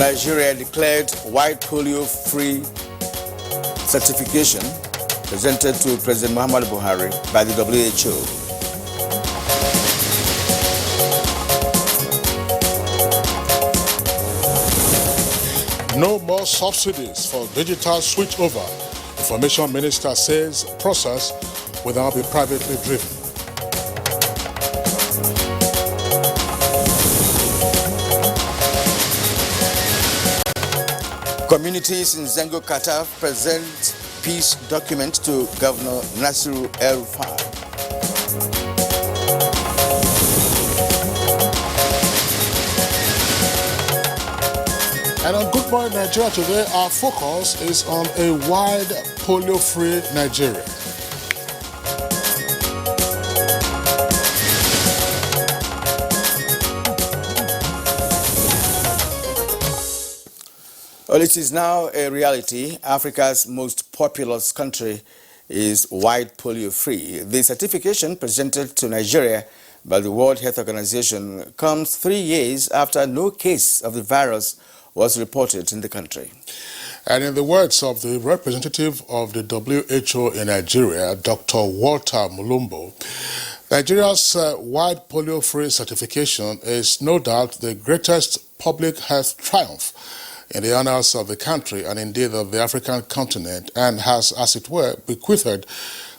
Nigeria declared white polio-free certification presented to President Muhammadu Buhari by the WHO. No more subsidies for digital switchover. Information Minister says process will now be privately driven. Communities in Zengo, Qatar present peace document to Governor Nasiru El-Rufai. And on Good Morning Nigeria today, our focus is on a wide polio-free Nigeria. Well, it is now a reality. Africa's most populous country is white polio-free. The certification presented to Nigeria by the World Health Organization comes 3 years after no case of the virus was reported in the country. And in the words of the representative of the WHO in Nigeria, Dr. Walter Mulumbo, Nigeria's white polio-free certification is no doubt the greatest public health triumph in the annals of the country and indeed of the African continent, and has, as it were, bequeathed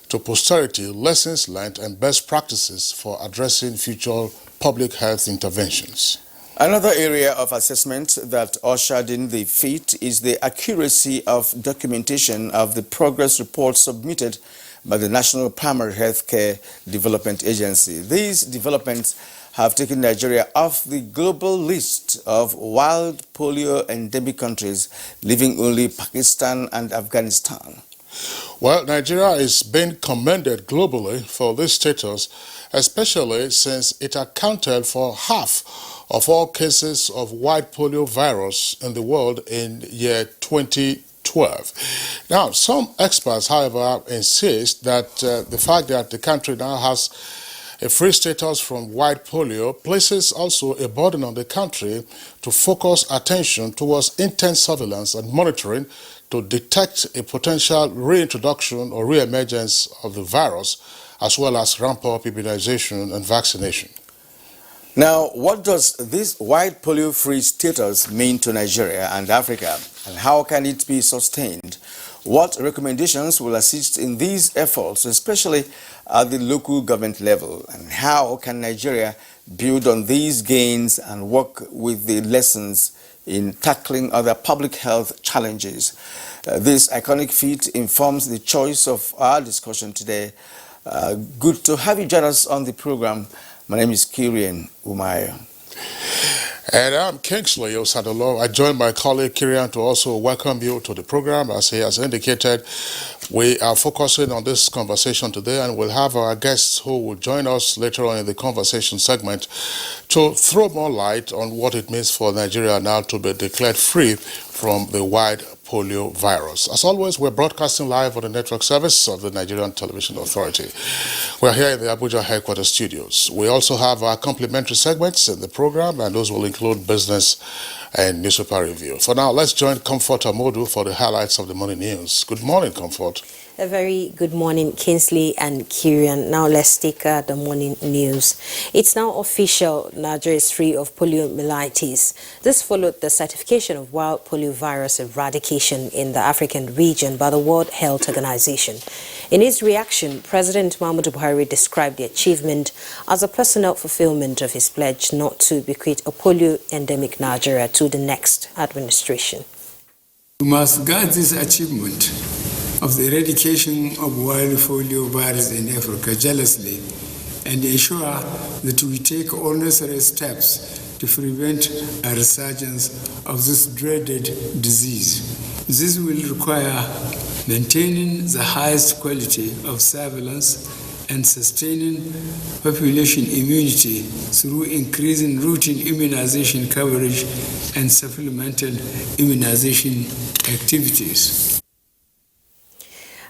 to posterity lessons learned and best practices for addressing future public health interventions. Another area of assessment that ushered in the feat is the accuracy of documentation of the progress report submitted by the National Primary Healthcare Development Agency. These developments have taken Nigeria off the global list of wild polio endemic countries, leaving only Pakistan and Afghanistan. Well, Nigeria is being commended globally for this status, especially since it accounted for half of all cases of white polio virus in the world in year 2012. Now, some experts, however, insist that the fact that the country now has a free status from white polio places also a burden on the country to focus attention towards intense surveillance and monitoring to detect a potential reintroduction or reemergence of the virus, as well as ramp up immunization and vaccination. Now, what does this white polio-free status mean to Nigeria and Africa, and how can it be sustained? What recommendations will assist in these efforts, especially at the local government level? And how can Nigeria build on these gains and work with the lessons in tackling other public health challenges? This iconic feat informs the choice of our discussion today. Good to have you join us on the program. My name is Kirian Umayo. And I'm Kingsley Osadolo. I joined my colleague Kirian to also welcome you to the program. As he has indicated, we are focusing on this conversation today, and we'll have our guests who will join us later on in the conversation segment to throw more light on what it means for Nigeria now to be declared free from the white polio virus. As always, we're broadcasting live on the network service of the Nigerian Television Authority. We're here in the Abuja headquarters studios. We also have our complimentary segments in the program, and those will include business and newspaper review. For now, let's join Comfort Amodu for the highlights of the morning news. Good morning, Comfort. A very good morning, Kingsley and Kirian. Now let's take the morning news. It's now official, Nigeria is free of poliomyelitis. This followed the certification of wild polio virus eradication in the African region by the World Health Organization. In his reaction, President Muhammadu Buhari described the achievement as a personal fulfillment of his pledge not to bequeath a polio-endemic Nigeria to the next administration. We must guard this achievement of the eradication of wild polio virus in Africa jealously and ensure that we take all necessary steps to prevent a resurgence of this dreaded disease. This will require maintaining the highest quality of surveillance and sustaining population immunity through increasing routine immunization coverage and supplemental immunization activities.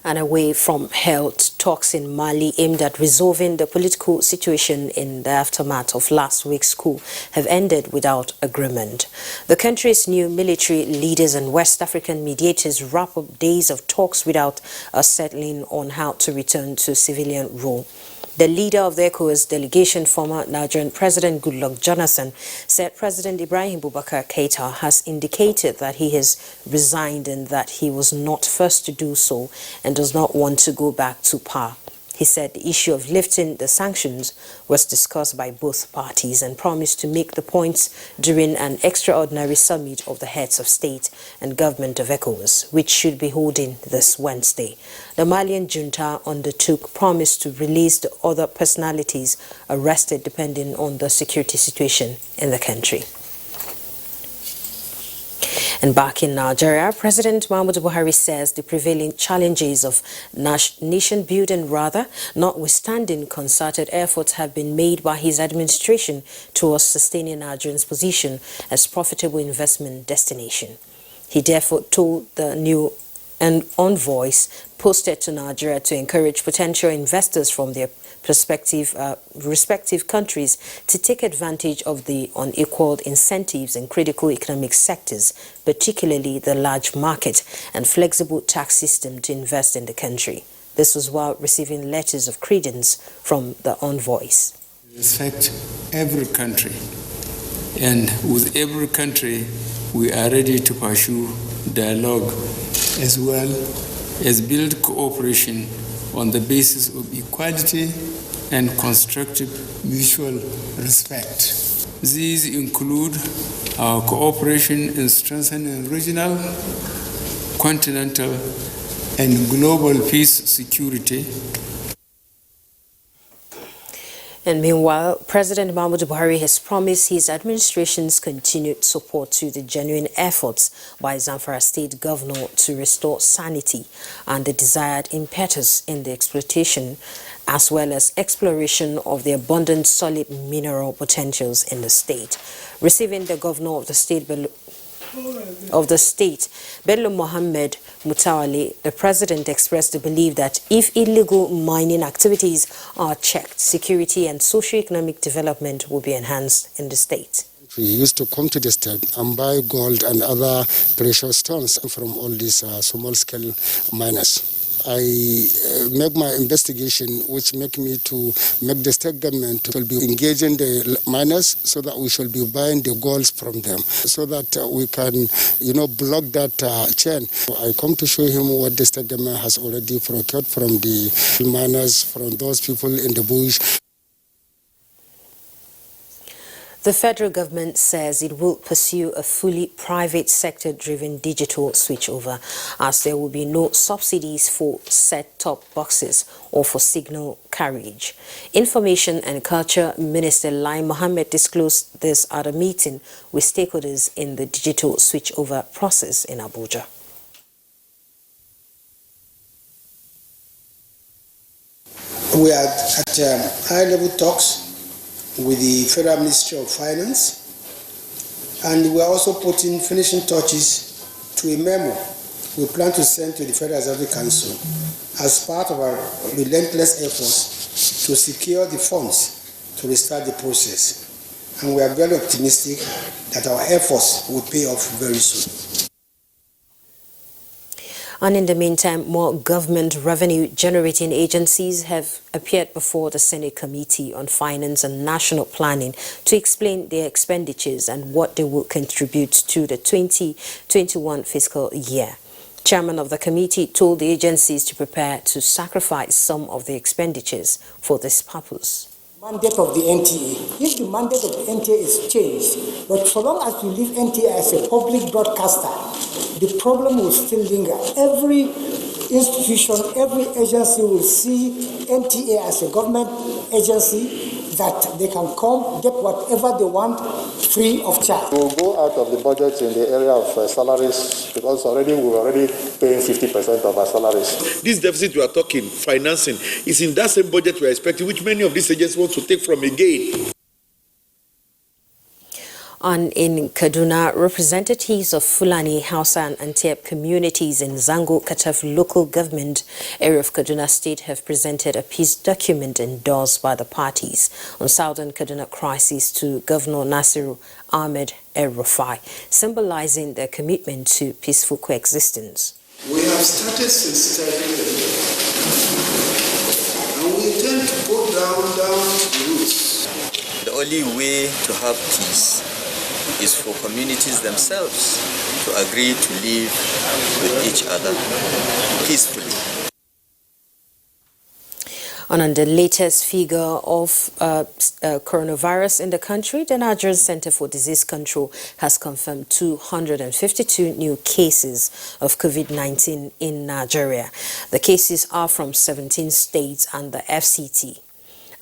And away from health, talks in Mali aimed at resolving the political situation in the aftermath of last week's coup have ended without agreement. The country's new military leaders and West African mediators wrap up days of talks without settling on how to return to civilian rule. The leader of the ECOWAS delegation, former Nigerian President Goodluck Jonathan, said President Ibrahim Boubacar Keita has indicated that he has resigned and that he was not first to do so and does not want to go back to power. He said the issue of lifting the sanctions was discussed by both parties and promised to make the points during an extraordinary summit of the heads of state and government of ECOWAS, which should be holding this Wednesday. The Malian junta undertook promise to release the other personalities arrested depending on the security situation in the country. And back in Nigeria, President Muhammadu Buhari says the prevailing challenges of nation building, notwithstanding concerted efforts have been made by his administration towards sustaining Nigerians' position as profitable investment destination. He therefore told the new envoys posted to Nigeria to encourage potential investors from their respective countries to take advantage of the unequaled incentives in critical economic sectors, particularly the large market and flexible tax system to invest in the country. This was while receiving letters of credence from the envoys. Respect every country, and with every country we are ready to pursue dialogue as well as build cooperation on the basis of equality and constructive mutual respect. These include our cooperation in strengthening regional, continental, and global peace, security. And meanwhile, President Muhammadu Buhari has promised his administration's continued support to the genuine efforts by Zamfara State Governor to restore sanity and the desired impetus in the exploitation as well as exploration of the abundant solid mineral potentials in the state. Receiving the governor of the state, Bello Mohammed Mutawali, the president expressed the belief that if illegal mining activities are checked, security and socio-economic development will be enhanced in the state. We used to come to the state and buy gold and other precious stones from all these small-scale miners. I make my investigation, which make me to make the state government to be engaging the miners so that we shall be buying the gold from them, so that we can, block that chain. I come to show him what the state government has already procured from the miners, from those people in the bush. The federal government says it will pursue a fully private sector-driven digital switchover, as there will be no subsidies for set-top boxes or for signal carriage. Information and Culture Minister Lai Mohammed disclosed this at a meeting with stakeholders in the digital switchover process in Abuja. We are at high-level talks with the Federal Ministry of Finance, and we are also putting finishing touches to a memo we plan to send to the Federal Reserve Council as part of our relentless efforts to secure the funds to restart the process. And we are very optimistic that our efforts will pay off very soon. And in the meantime, more government revenue-generating agencies have appeared before the Senate Committee on Finance and National Planning to explain their expenditures and what they will contribute to the 2021 fiscal year. Chairman of the committee told the agencies to prepare to sacrifice some of the expenditures for this purpose. Mandate of the NTA. If the mandate of the NTA is changed, but so long as you leave NTA as a public broadcaster, the problem will still linger. Every institution, every agency will see NTA as a government agency that they can come, get whatever they want free of charge. We will go out of the budget in the area of salaries, because we're already paying 50% of our salaries. This deficit we are talking, financing, is in that same budget we are expecting, which many of these agencies want to take from again. And in Kaduna, representatives of Fulani, Hausa and NTA communities in Zango Kataf local government area of Kaduna State have presented a peace document endorsed by the parties on Southern Kaduna crisis to Governor Nasiru Ahmed El-Rufai, symbolizing their commitment to peaceful coexistence. We have started since 30 and we intend to go down the roots. The only way to have peace is for communities themselves to agree to live with each other peacefully. And on the latest figure of coronavirus in the country, the Nigerian Center for Disease Control has confirmed 252 new cases of COVID-19 in Nigeria. The cases are from 17 states and the FCT.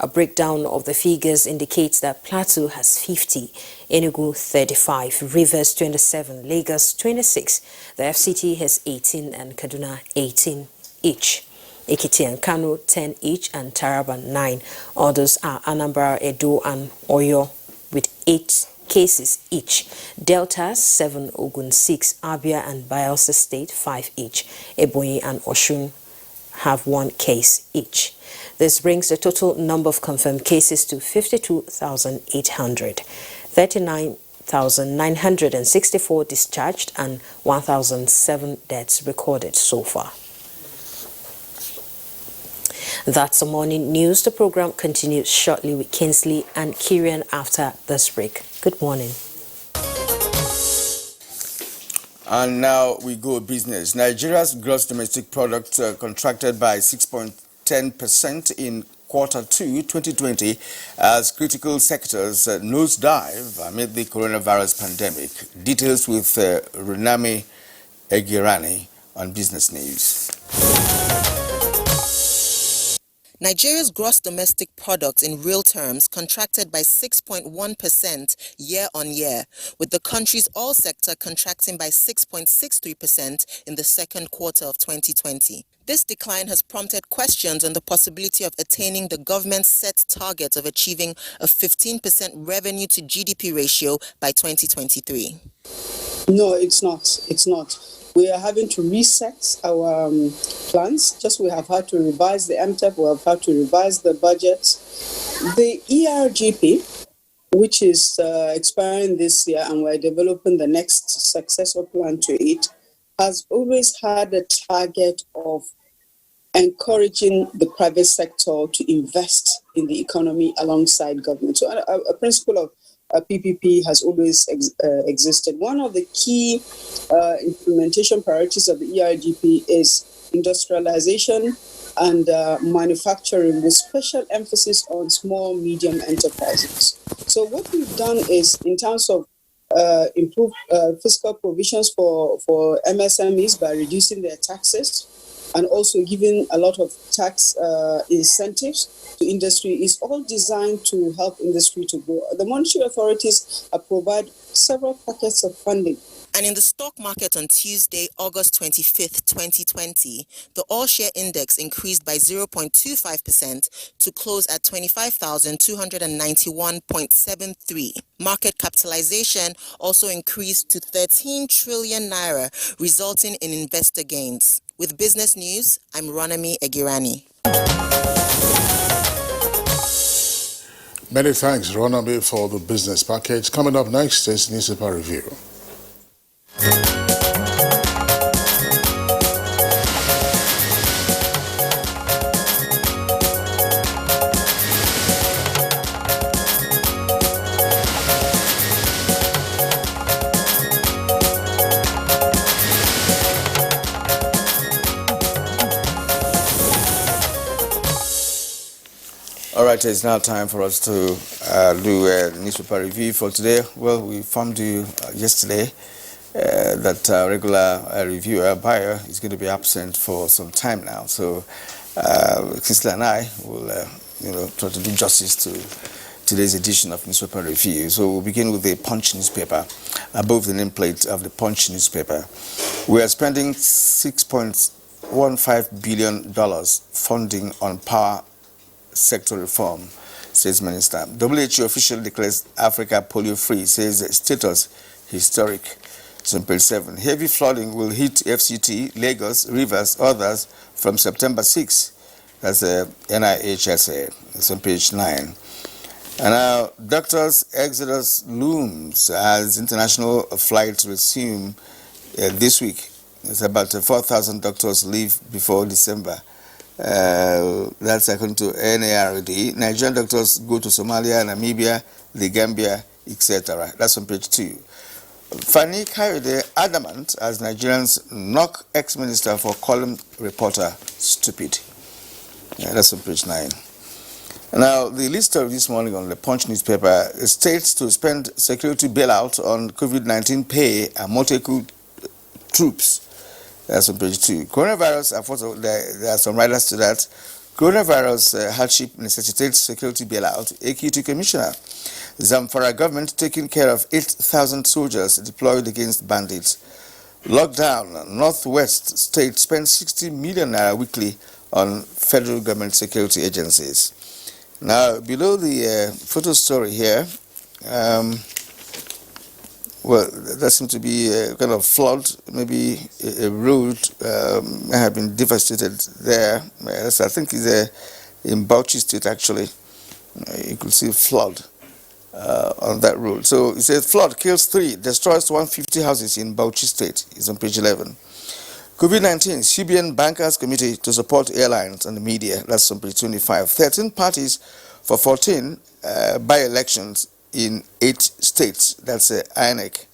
A breakdown of the figures indicates that Plateau has 50, Enugu 35, Rivers 27, Lagos 26, the FCT has 18 and Kaduna 18 each. Ekiti and Kano 10 each and Taraba 9. Others are Anambra, Edo and Oyo with 8 cases each. Delta 7, Ogun 6, Abia and Bayelsa State 5 each. Ebonyi and Osun have 1 case each. This brings the total number of confirmed cases to 52,800, 39,964 discharged and 1,007 deaths recorded so far. That's the morning news. The program continues shortly with Kinsley and Kieran after this break. Good morning. And now we go business. Nigeria's gross domestic product contracted by 6.10% in Q2 2020 as critical sectors nosedive amid the coronavirus pandemic. Details with Runami Egirani on Business News. Nigeria's gross domestic product in real terms contracted by 6.1% year-on-year, with the country's oil sector contracting by 6.63% in the second quarter of 2020. This decline has prompted questions on the possibility of attaining the government's set target of achieving a 15% revenue to GDP ratio by 2023. No, it's not. It's not. We are having to reset our plans. We have had to revise the MTEP, we have had to revise the budget. The ERGP, which is expiring this year and we're developing the next successor plan to it, has always had a target of encouraging the private sector to invest in the economy alongside government. So a principle of PPP has always existed. One of the key implementation priorities of the ERGP is industrialization and manufacturing with special emphasis on small, medium enterprises. So what we've done is, in terms of improved fiscal provisions for MSMEs by reducing their taxes and also giving a lot of tax incentives to industry, is all designed to help industry to grow. The monetary authorities provide several packets of funding. And in the stock market on Tuesday, August 25th, 2020, the all share index increased by 0.25% to close at 25,291.73. Market capitalization also increased to 13 trillion naira, resulting in investor gains. With Business News, I'm Runami Egirani. Many thanks, Runami, for the business package. Coming up next is Newspaper Review. All right, it's now time for us to do a newspaper review for today. Well, we informed you yesterday that our regular reviewer, Bayer, is going to be absent for some time now. So, Kinsley and I will, try to do justice to today's edition of Newspaper Review. So we'll begin with the Punch newspaper. Above the nameplate of the Punch newspaper, we are spending $6.15 billion funding on power sector reform, says Minister. WHO officially declares Africa polio-free, says status historic. It's on page 7. Heavy flooding will hit FCT, Lagos, Rivers, others from September 6. That's NIHSA. It's on page 9. And now, doctors' exodus looms as international flights resume this week. It's about 4,000 doctors leave before December. That's according to NARD. Nigerian doctors go to Somalia, Namibia, the Gambia, etc. That's on page 2. Fani Kayode adamant as Nigerians knock ex-minister for calling reporter stupid. That's on page 9. Now, the lead story this morning on the Punch newspaper states to spend security bailout on COVID-19 pay and Moteku troops. That's on page 2. Coronavirus, there are some writers to that. Coronavirus hardship necessitates security bailout. AQ2 Commissioner. Zamfara government taking care of 8,000 soldiers deployed against bandits. Lockdown. Northwest state spends 60 million naira weekly on federal government security agencies. Now, below the photo story here, well, there seems to be a kind of flood, maybe a road may have been devastated there. Yes, I think it's in Bauchi State, actually. You could see flood on that road. So it says flood kills 3, destroys 150 houses in Bauchi State. It's on page 11. COVID-19, CBN Bankers Committee to support airlines and the media. That's on page 25. 13 parties for 14 by-elections in 8 states. That's INEC.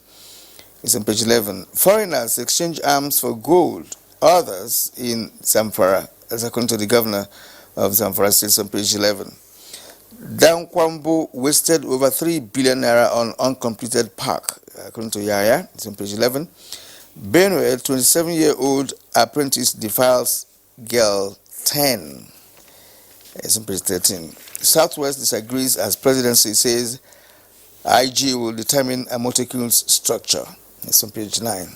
It's on page 11. Foreigners exchange arms for gold. Others in Zamfara. That's according to the governor of Zamfara State on page 11. Dankwambo wasted over 3 billion naira on uncompleted park. According to Yaya. It's on page 11. Benue, 27-year-old apprentice defiles girl 10. It's on page 13. Southwest disagrees as presidency says IG will determine Amoteku's structure. It's on page 9.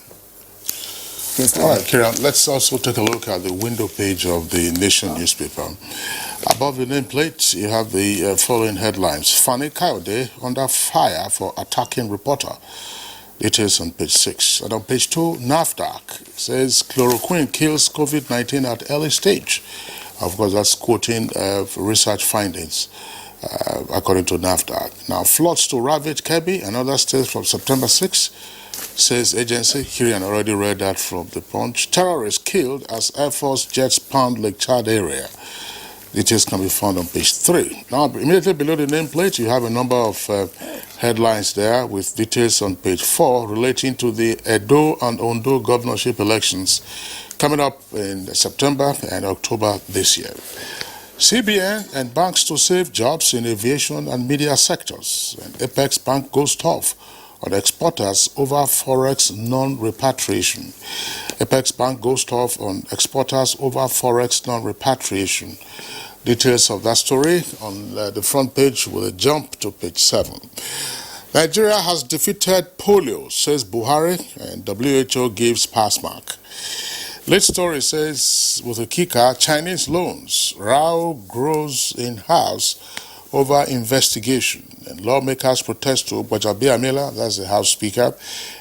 All right, Kieran, let's also take a look at the window page of the Nation newspaper. Above the nameplate, you have the following headlines. Fani Kayode under fire for attacking reporter. It is on page 6. And on page 2, NAFDAC says chloroquine kills COVID-19 at early stage. Of course, that's quoting research findings, according to NAFDAC. Now, floods to ravage Kebbi and other states from September 6, says agency. Kirian already read that from the Punch. Terrorists killed as Air Force jets pound Lake Chad area. Details can be found on page 3. Now, immediately below the nameplate, you have a number of headlines there with details on page 4 relating to the Edo and Ondo governorship elections coming up in September and October this year. CBN and banks to save jobs in aviation and media sectors. And Apex Bank goes tough on exporters over forex non-repatriation. Apex Bank goes tough on exporters over forex non-repatriation. Details of that story on the front page with a jump to page 7. Nigeria has defeated polio, says Buhari, and WHO gives pass mark. Lead story says, with a kicker, Chinese loans, row grows in house over investigation. And lawmakers protest to Bajabi Amila, that's the House Speaker,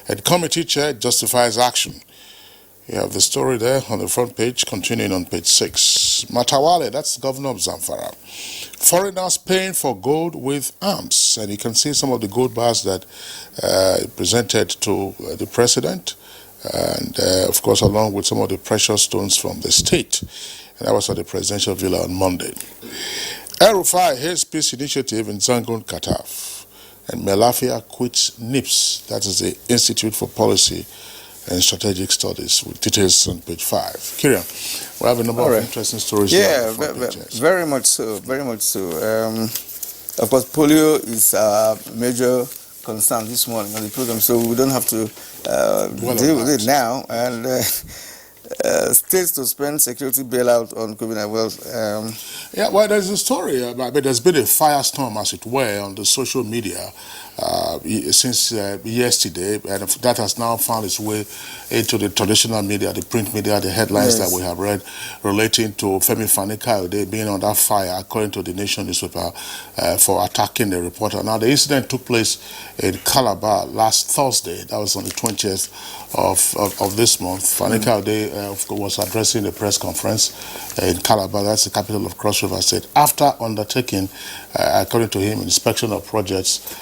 and committee chair justifies action. You have the story there on the front page, continuing on page 6. Matawale, that's the governor of Zamfara. Foreigners paying for gold with arms. And you can see some of the gold bars that presented to the president. And, of course, along with some of the precious stones from the state. And that was at the presidential villa on Monday. El-Rufai hails peace initiative in Zangun, Qatar. And Melafia quits NIPS, that is the Institute for Policy and Strategic Studies, with details on page 5. Kirian, we have a number of interesting stories. Yeah, very much so, very much so. Of course, polio is a major concern this morning on the program, so we don't have to deal with it now. And states to spend security bailout on COVID-19. Yeah, well, there's a story about, but there's been a firestorm, as it were, on the social media since yesterday, and that has now found its way into the traditional media, the print media, the headlines that we have read relating to Femi Fani-Kayode being under fire, according to the Nation newspaper, for attacking the reporter. Now, the incident took place in Calabar last Thursday. That was on the 20th of this month. Fani-Kayode was addressing the press conference in Calabar, that's the capital of Cross River State, after undertaking, according to him, inspection of projects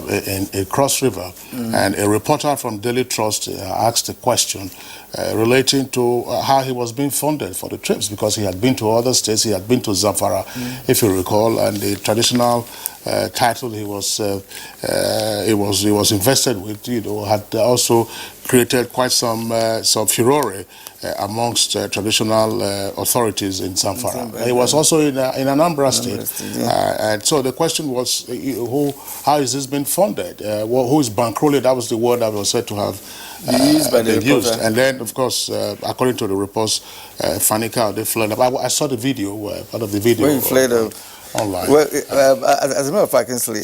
in Cross River. And a reporter from Daily Trust asked a question relating to how he was being funded for the trips, because he had been to other states. He had been to Zamfara, if you recall, and the traditional title he was invested with, had also created quite some furore amongst traditional authorities in Zamfara. He was also in Anambra State, and so the question was, how is this being funded? Who is bankrolling? That was the word that was said to have been used. And then, of course, according to the reports, Fani-Kayode fled up. I saw the video, part of the video. When he fled up online. Well, as a matter of fact, Kinsley,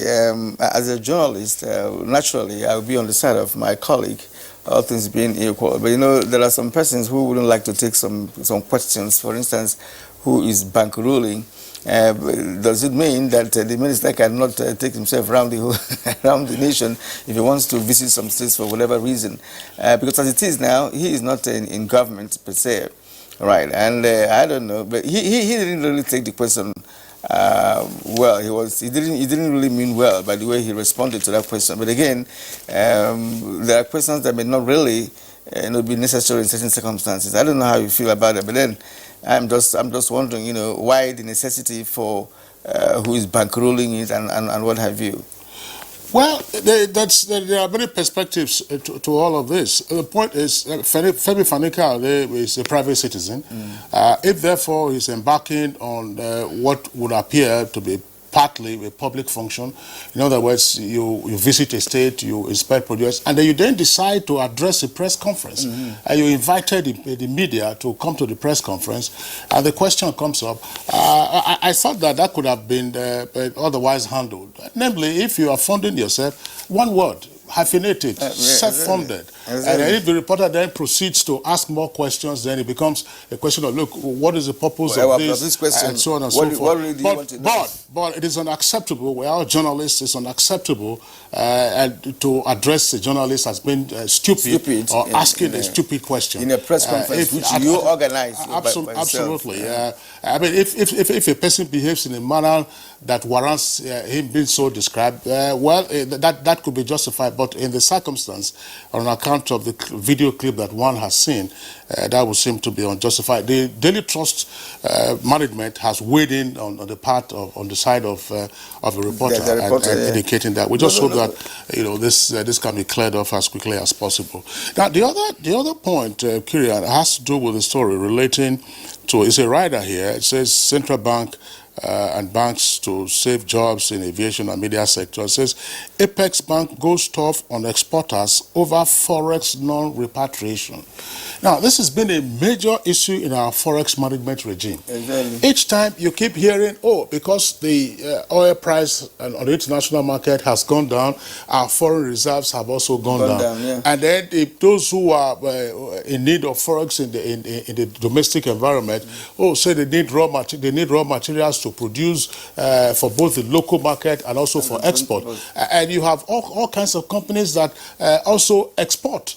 as a journalist, naturally, I'll be on the side of my colleague, all things being equal. But there are some persons who wouldn't like to take some questions. For instance, who is bankrolling? Does it mean that the minister cannot take himself around the around the nation if he wants to visit some states for whatever reason? Because as it is now, he is not in government per se, right? And I don't know, but he didn't really take the question well. He didn't really mean well by the way he responded to that question. But again, there are questions that may not really be necessary in certain circumstances. I don't know how you feel about it, but then I'm just wondering, why the necessity for who is bankrolling it and what have you. Well, there are many perspectives to all of this. The point is, Femi Fani-Kayode is a private citizen. If therefore he's embarking on what would appear to be partly a public function, in other words, you visit a state, you inspect projects, and then you decide to address a press conference. And you invited the media to come to the press conference, and the question comes up. I thought that could have been otherwise handled. Namely, if you are funding yourself, one word, hyphenated, self-funded. And if the reporter then proceeds to ask more questions, then it becomes a question of, look, what is the purpose of this question, and so on and so forth. What really do you want to know? But it is unacceptable. We are journalists. It's unacceptable to address a journalist as being stupid or asking a stupid question in a press conference, which you organize. Absolutely. I mean, if a person behaves in a manner that warrants him being so described, well, that could be justified. But in the circumstance, on account of the video clip that one has seen, that would seem to be unjustified. The Daily Trust management has weighed in on the side of a reporter, and indicating that. We just hope that this can be cleared off as quickly as possible. Now, the other point, Kirian, has to do with the story relating to. It's a rider here. It says central bank and banks to save jobs in aviation and media sector. It says Apex Bank goes tough on exporters over forex non-repatriation. Now, this has been a major issue in our forex management regime. Exactly. Each time you keep hearing, because the oil price on the international market has gone down, our foreign reserves have also gone down. Yeah. And then those who are in need of forex in the domestic environment, say they need raw materials to produce for both the local market and also for export. And you have all kinds of companies that also export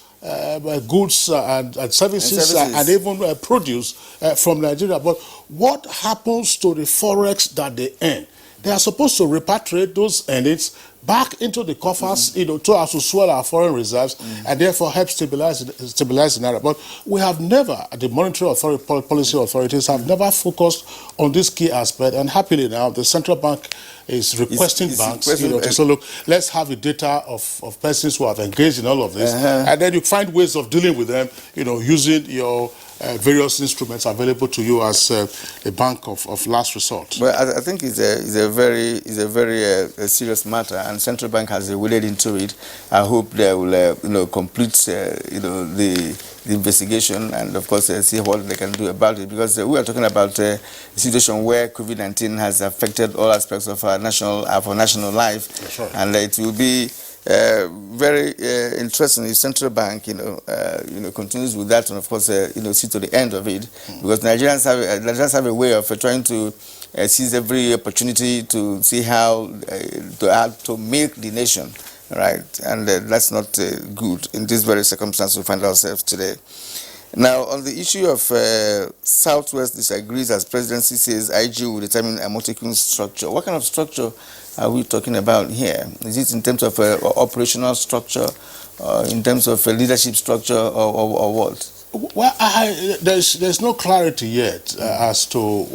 goods and services and even produce from Nigeria. But what happens to the forex that they earn? They are supposed to repatriate those earnings back into the coffers, so as to swell our foreign reserves and therefore help stabilize the naira. But we have never, the monetary authority, policy authorities have never focused on this key aspect. And happily now, the central bank is requesting banks to say, look, let's have the data of persons who have engaged in all of this, and then you find ways of dealing with them, using your various instruments available to you as a bank of last resort? Well, I think it's a very serious matter, and central bank has waded into it. I hope they will complete the investigation, and of course see what they can do about it, because we are talking about a situation where COVID-19 has affected all aspects of our national life. Right. And it will be very interesting if central bank continues with that, and of course see to the end of it, because Nigerians have a way of trying to seize every opportunity to see how to milk the nation, right? And that's not good in this very circumstance we find ourselves today. Now, on the issue of Southwest disagrees as presidency says IG will determine Amotekun structure. What kind of structure are we talking about here? Is it in terms of operational structure, in terms of leadership structure, or what? Well, there's no clarity yet as to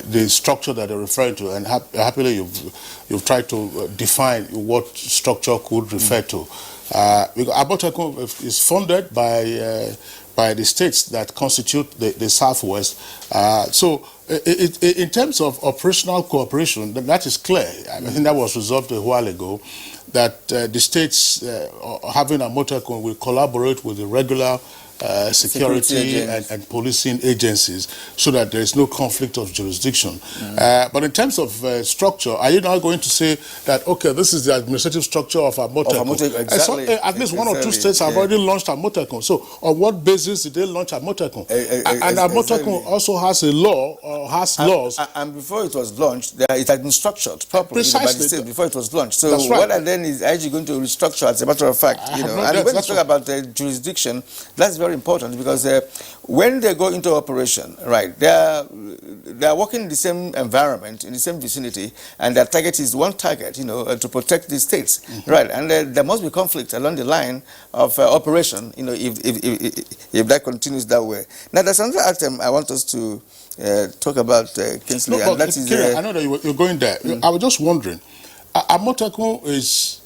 the structure that they're referring to, and happily you've tried to define what structure could refer to. Amotekun is funded by the states that constitute the Southwest. So in terms of operational cooperation, that is clear. I think that was resolved a while ago, that the states having Amotekun will collaborate with the regular security and policing agencies, so that there is no conflict of jurisdiction. But in terms of structure, are you now going to say that, okay, this is the administrative structure of Amotekun? Exactly. At least one or two states have already launched Amotekun. So on what basis did they launch Amotekun? And Amotekun also has a law, has laws. And before it was launched, it had been structured properly by the state before it was launched. So what then is IG going to restructure, as a matter of fact? And when you talk about jurisdiction, that's very important, because when they go into operation, right, they are working in the same environment, in the same vicinity, and their target is one target, to protect the states, right? And there must be conflict along the line of operation, if that continues that way. Now, there's another item I want us to talk about, Kingsley, and that is... Kieran, I know that you're going there. I was just wondering, Amotekun is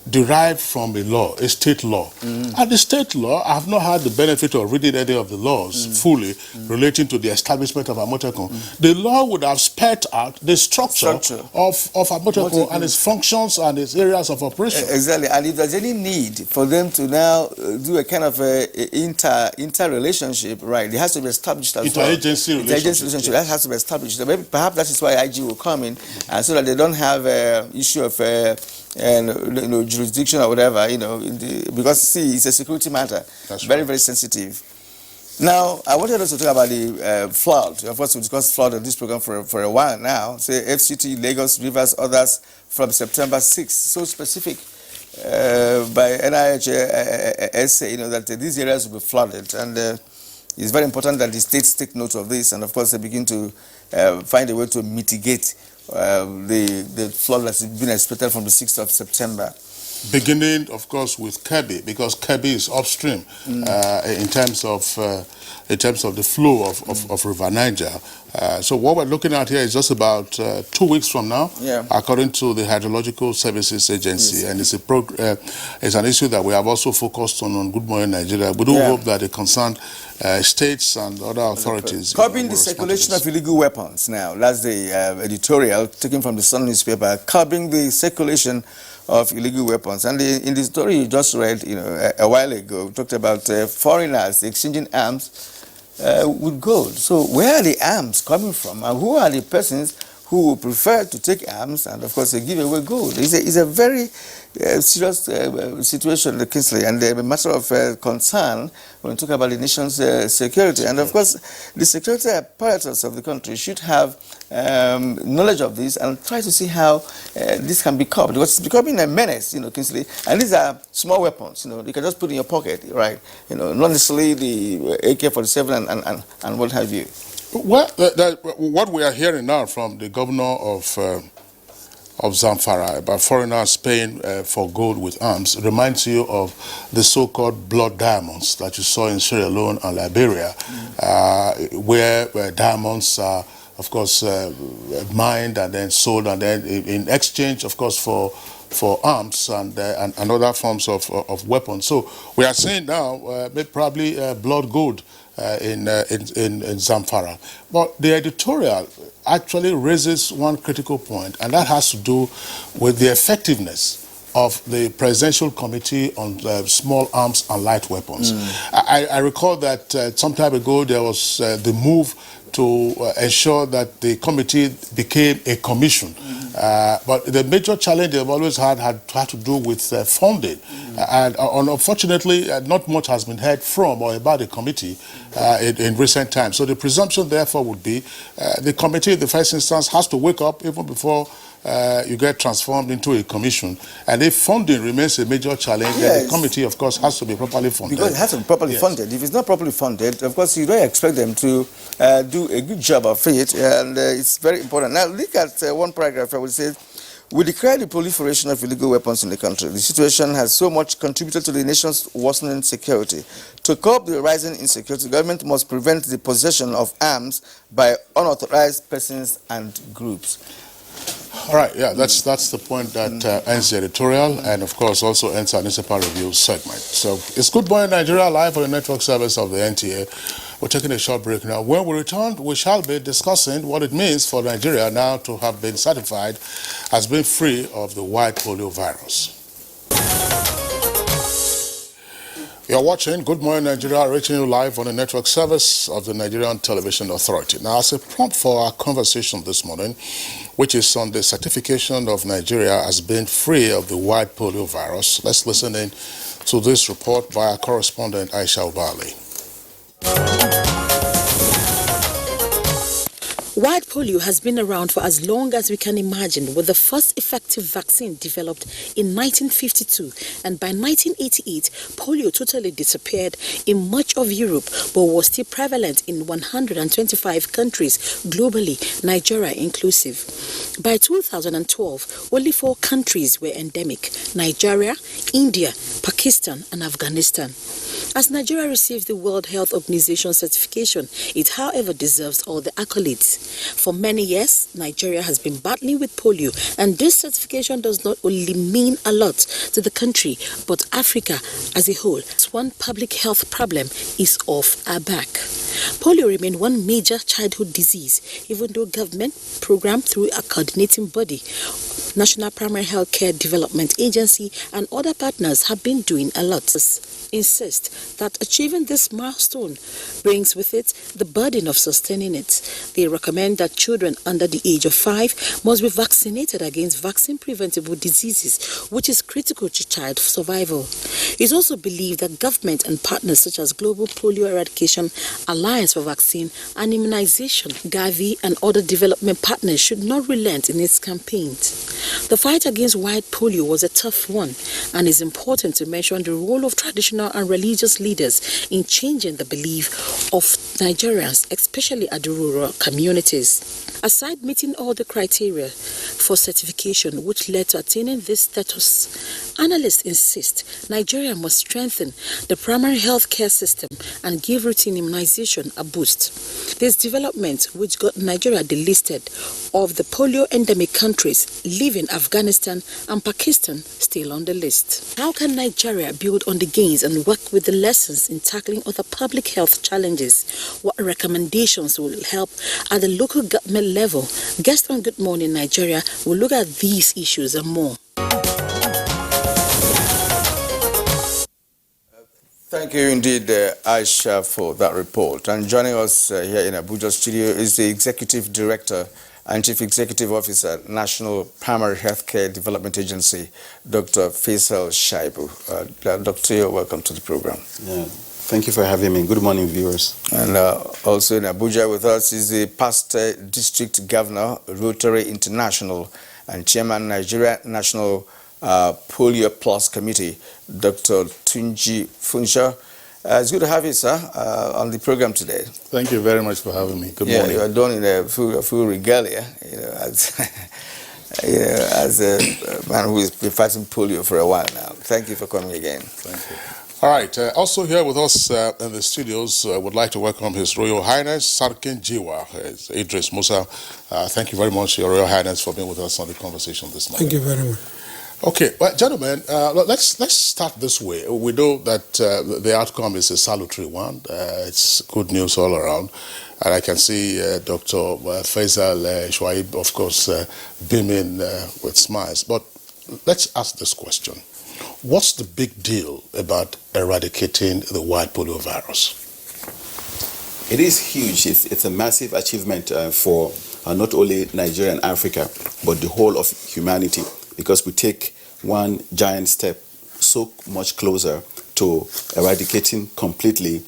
derived from a law, a state law. And the state law, I have not had the benefit of reading any of the laws fully relating to the establishment of Amotekun. The law would have spelled out the structure of Amotekun and its functions and its areas of operation. Exactly, and if there's any need for them to now do a kind of inter-relationship, right, it has to be established as well. Interagency relationship. That has to be established. Maybe, perhaps that is why IG will come in, so that they don't have an issue of jurisdiction or whatever, because see, it's a security matter. That's very, very sensitive. Now, I wanted us to talk about the flood. Of course, we discussed flood on this program for a while now. Say FCT, Lagos, Rivers, others from September 6th. So specific by NIH say, that these areas will be flooded, and it's very important that the states take note of this, and of course they begin to find a way to mitigate the flood that's been expected from the 6th of September. Beginning, of course, with Kebbi, because Kebbi is upstream in terms of the flow of River Niger. So what we're looking at here is just about 2 weeks from now, according to the Hydrological Services Agency, and it's an issue that we have also focused on Good Morning Nigeria. We do hope that the concerned states and other authorities... Curbing the circulation of illegal weapons now. That's the editorial taken from the Sun newspaper. Curbing the circulation of illegal weapons. And in the story you just read, a while ago, we talked about foreigners exchanging arms with gold. So where are the arms coming from, and who are the persons who prefer to take arms and, of course, give away gold? It's a very serious situation, Kingsley, and a matter of concern when we talk about the nation's security. And, of course, the security apparatus of the country should have knowledge of this and try to see how this can be curbed, because it's becoming a menace, Kingsley. And these are small weapons, you can just put in your pocket, right? Not necessarily the AK-47 and what have you. Well, what we are hearing now from the governor of Zamfara about foreigners paying for gold with arms reminds you of the so-called blood diamonds that you saw in Sierra Leone and Liberia, where diamonds are, of course, mined and then sold, and then in exchange, of course, for arms and other forms of weapons. So we are seeing now probably blood gold in Zamfara. But the editorial actually raises one critical point, and that has to do with the effectiveness of the Presidential Committee on Small Arms and Light Weapons. I recall that some time ago there was the move to ensure that the committee became a commission. But the major challenge they've always had to do with funding. And unfortunately, not much has been heard from or about the committee in recent times. So the presumption, therefore, would be the committee, in the first instance, has to wake up even before you get transformed into a commission. And if funding remains a major challenge, then the committee, of course, has to be properly funded. Because it has to be properly funded. If it's not properly funded, of course, you don't expect them to do a good job of it, and it's very important. Now, look at one paragraph I would say, we decry the proliferation of illegal weapons in the country. The situation has so much contributed to the nation's worsening security. To curb the rising insecurity, the government must prevent the possession of arms by unauthorized persons and groups. All right, yeah, that's the point that ends the editorial and, of course, also ends our newspaper review segment. So it's Good Morning Nigeria live on the network service of the NTA. We're taking a short break now. When we return, we shall be discussing what it means for Nigeria now to have been certified as being free of the white polio virus. You're watching Good Morning Nigeria, reaching you live on the network service of the Nigerian Television Authority. Now, as a prompt for our conversation this morning, which is on the certification of Nigeria as being free of the white polio virus, let's listen in to this report by our correspondent Aisha Ubali. White polio has been around for as long as we can imagine, with the first effective vaccine developed in 1952, and by 1988, polio totally disappeared in much of Europe, but was still prevalent in 125 countries globally, Nigeria inclusive. By 2012, only 4 countries were endemic: Nigeria, India, Pakistan, and Afghanistan. As Nigeria receives the World Health Organization certification, it however deserves all the accolades. For many years, Nigeria has been battling with polio, and this certification does not only mean a lot to the country, but Africa as a whole. One public health problem is off our back. Polio remains one major childhood disease, even though government program through a coordinating body, National Primary Health Care Development Agency, and other partners have been doing a lot. Insist that achieving this milestone brings with it the burden of sustaining it. They recommend that children under the age of 5 must be vaccinated against vaccine-preventable diseases, which is critical to child survival. It is also believed that government and partners such as Global Polio Eradication Alliance for Vaccine and Immunization, Gavi, and other development partners should not relent in its campaigns. The fight against white polio was a tough one, and it's important to mention the role of traditional and religious leaders in changing the belief of Nigerians, especially at the rural communities. Aside meeting all the criteria for certification which led to attaining this status, analysts insist Nigeria must strengthen the primary health care system and give routine immunization a boost. This development, which got Nigeria delisted of the polio endemic countries, leaving Afghanistan and Pakistan still on the list. How can Nigeria build on the gains and work with the lessons in tackling other public health challenges? What recommendations will help at the local government level? Guest on Good Morning Nigeria will look at these issues and more. Thank you indeed, Aisha, for that report. And joining us here in Abuja studio is the Executive Director and Chief Executive Officer, National Primary Healthcare Development Agency, Dr. Faisal Shaibu. Doctor, welcome to the program. Yeah, thank you for having me. Good morning, viewers. And also in Abuja with us is the past District Governor, Rotary International, and Chairman, Nigeria National Polio Plus Committee, Dr. Tunji Funsha. It's good to have you, sir, on the program today. Thank you very much for having me. Good morning. You are done in a full regalia, as a man who has been fighting polio for a while now. Thank you for coming again. Thank you. All right. Also here with us in the studios, I would like to welcome His Royal Highness Sarkin Jiwa, Idris Musa. Thank you very much, Your Royal Highness, for being with us on the conversation this morning. Thank you very much. Okay, well, gentlemen, let's start this way. We know that the outcome is a salutary one. It's good news all around. And I can see Dr. Faisal Shwaib, of course, beaming with smiles. But let's ask this question. What's the big deal about eradicating the white polio virus? It is huge. It's a massive achievement for not only Nigeria and Africa, but the whole of humanity, because we take one giant step so much closer to eradicating completely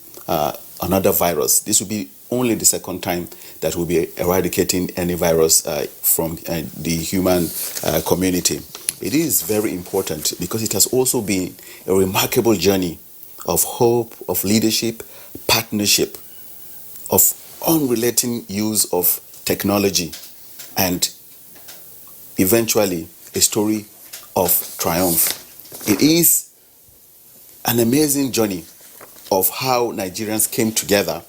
another virus. This will be only the second time that we'll be eradicating any virus from the human community. It is very important because it has also been a remarkable journey of hope, of leadership, partnership, of unrelenting use of technology, and eventually a story of triumph. It is an amazing journey of how Nigerians came together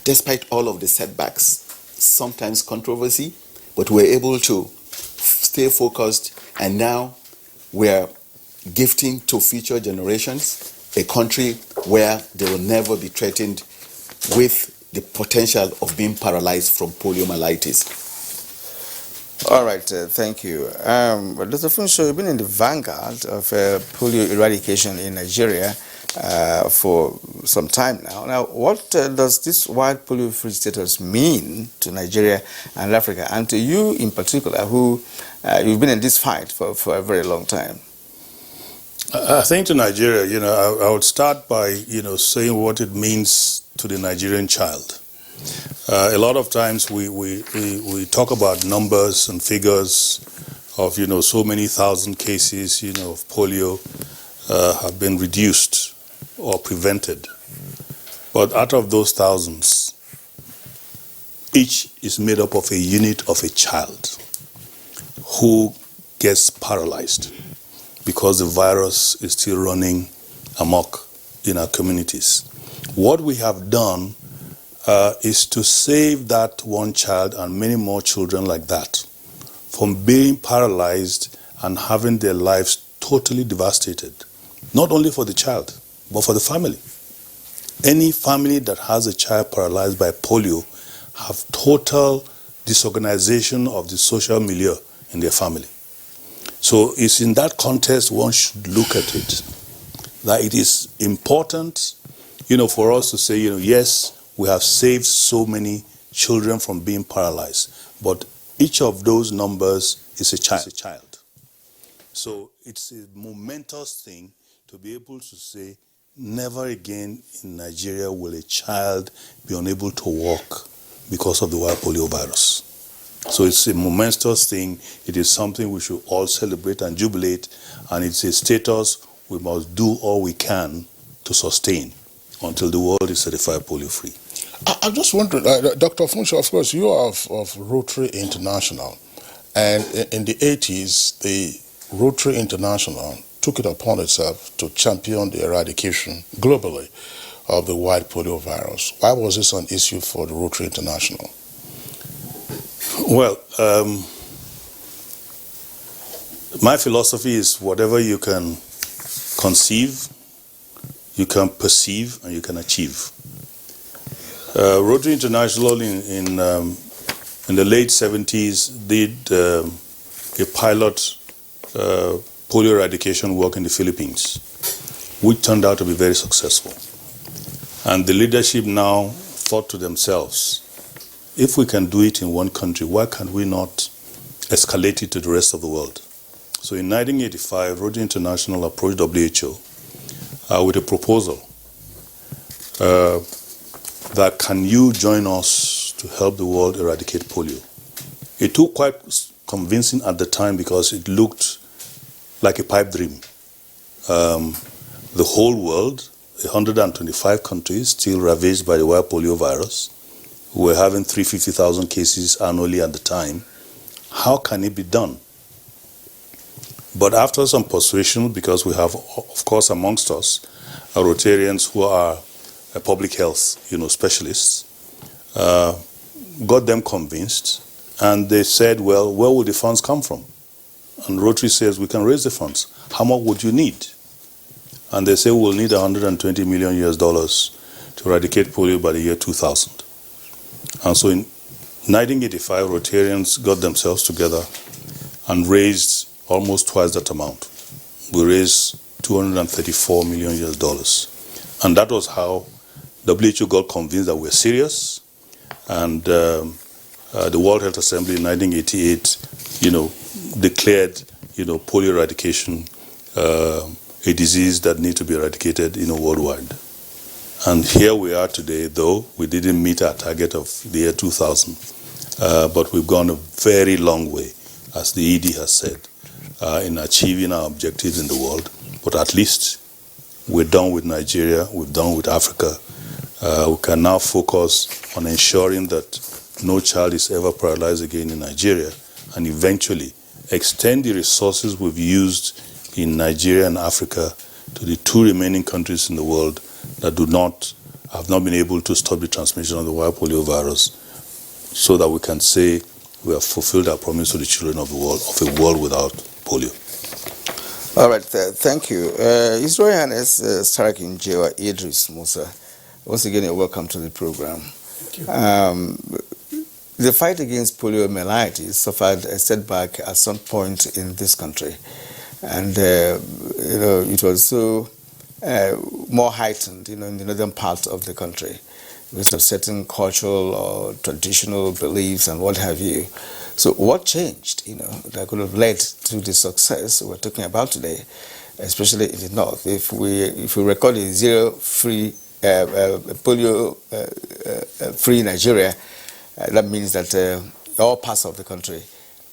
despite all of the setbacks, sometimes controversy, but we're able to stay focused, and now we're gifting to future generations a country where they will never be threatened with the potential of being paralyzed from poliomyelitis. All right, thank you. Dr. Funsho, you've been in the vanguard of polio eradication in Nigeria for some time now. Now, what does this white polio-free status mean to Nigeria and Africa, and to you in particular, who you've been in this fight for a very long time? I think to Nigeria, I would start by, saying what it means to the Nigerian child. A lot of times we talk about numbers and figures of, so many thousand cases, of polio have been reduced or prevented. But out of those thousands, each is made up of a unit of a child who gets paralyzed because the virus is still running amok in our communities. What we have done is to save that one child and many more children like that from being paralyzed and having their lives totally devastated, not only for the child, but for the family. Any family that has a child paralyzed by polio have total disorganization of the social milieu in their family. So it's in that context one should look at it, that it is important, for us to say, yes, we have saved so many children from being paralyzed, but each of those numbers is a child. So it's a momentous thing to be able to say, never again in Nigeria will a child be unable to walk because of the wild polio virus. So it's a momentous thing. It is something we should all celebrate and jubilate, and it's a status we must do all we can to sustain until the world is certified polio-free. I'm just wondering, Dr. Funsho, of course, you are of Rotary International, and in the 80s, the Rotary International took it upon itself to champion the eradication globally of the white polio virus. Why was this an issue for the Rotary International? Well, my philosophy is whatever you can conceive, you can perceive, and you can achieve. Rotary International in the late 70s did a pilot polio eradication work in the Philippines, which turned out to be very successful. And the leadership now thought to themselves, if we can do it in one country, why can't we not escalate it to the rest of the world? So in 1985, Rotary International approached WHO with a proposal that can you join us to help the world eradicate polio? It took quite convincing at the time because it looked like a pipe dream. The whole world, 125 countries still ravaged by the wild polio virus. We were having 350,000 cases annually at the time. How can it be done? But after some persuasion, because we have, of course, amongst us, Rotarians who are public health, specialists, got them convinced, and they said, well, where will the funds come from? And Rotary says, we can raise the funds. How much would you need? And they say, we'll need $120 million to eradicate polio by the year 2000. And so in 1985, Rotarians got themselves together and raised almost twice that amount. We raised $234 million. And that was how WHO got convinced that we're serious. And the World Health Assembly in 1988, declared, polio eradication a disease that needs to be eradicated, worldwide. And here we are today, though we didn't meet our target of the year 2000, but we've gone a very long way, as the ED has said, in achieving our objectives in the world. But at least we're done with Nigeria, we're done with Africa. We can now focus on ensuring that no child is ever paralyzed again in Nigeria, and eventually extend the resources we've used in Nigeria and Africa to the two remaining countries in the world that have not been able to stop the transmission of the wild polio virus, so that we can say we have fulfilled our promise to the children of the world, of a world without polio. All right, thank you. His Royal Highness Starak Njewa Idris Musa, once again, you're welcome to the program. Thank you. The fight against poliomyelitis suffered a setback at some point in this country. And, it was so more heightened, in the northern part of the country, because of certain cultural or traditional beliefs and what have you. So what changed, that could have led to the success we're talking about today, especially in the north? If we record a polio-free Nigeria, that means that all parts of the country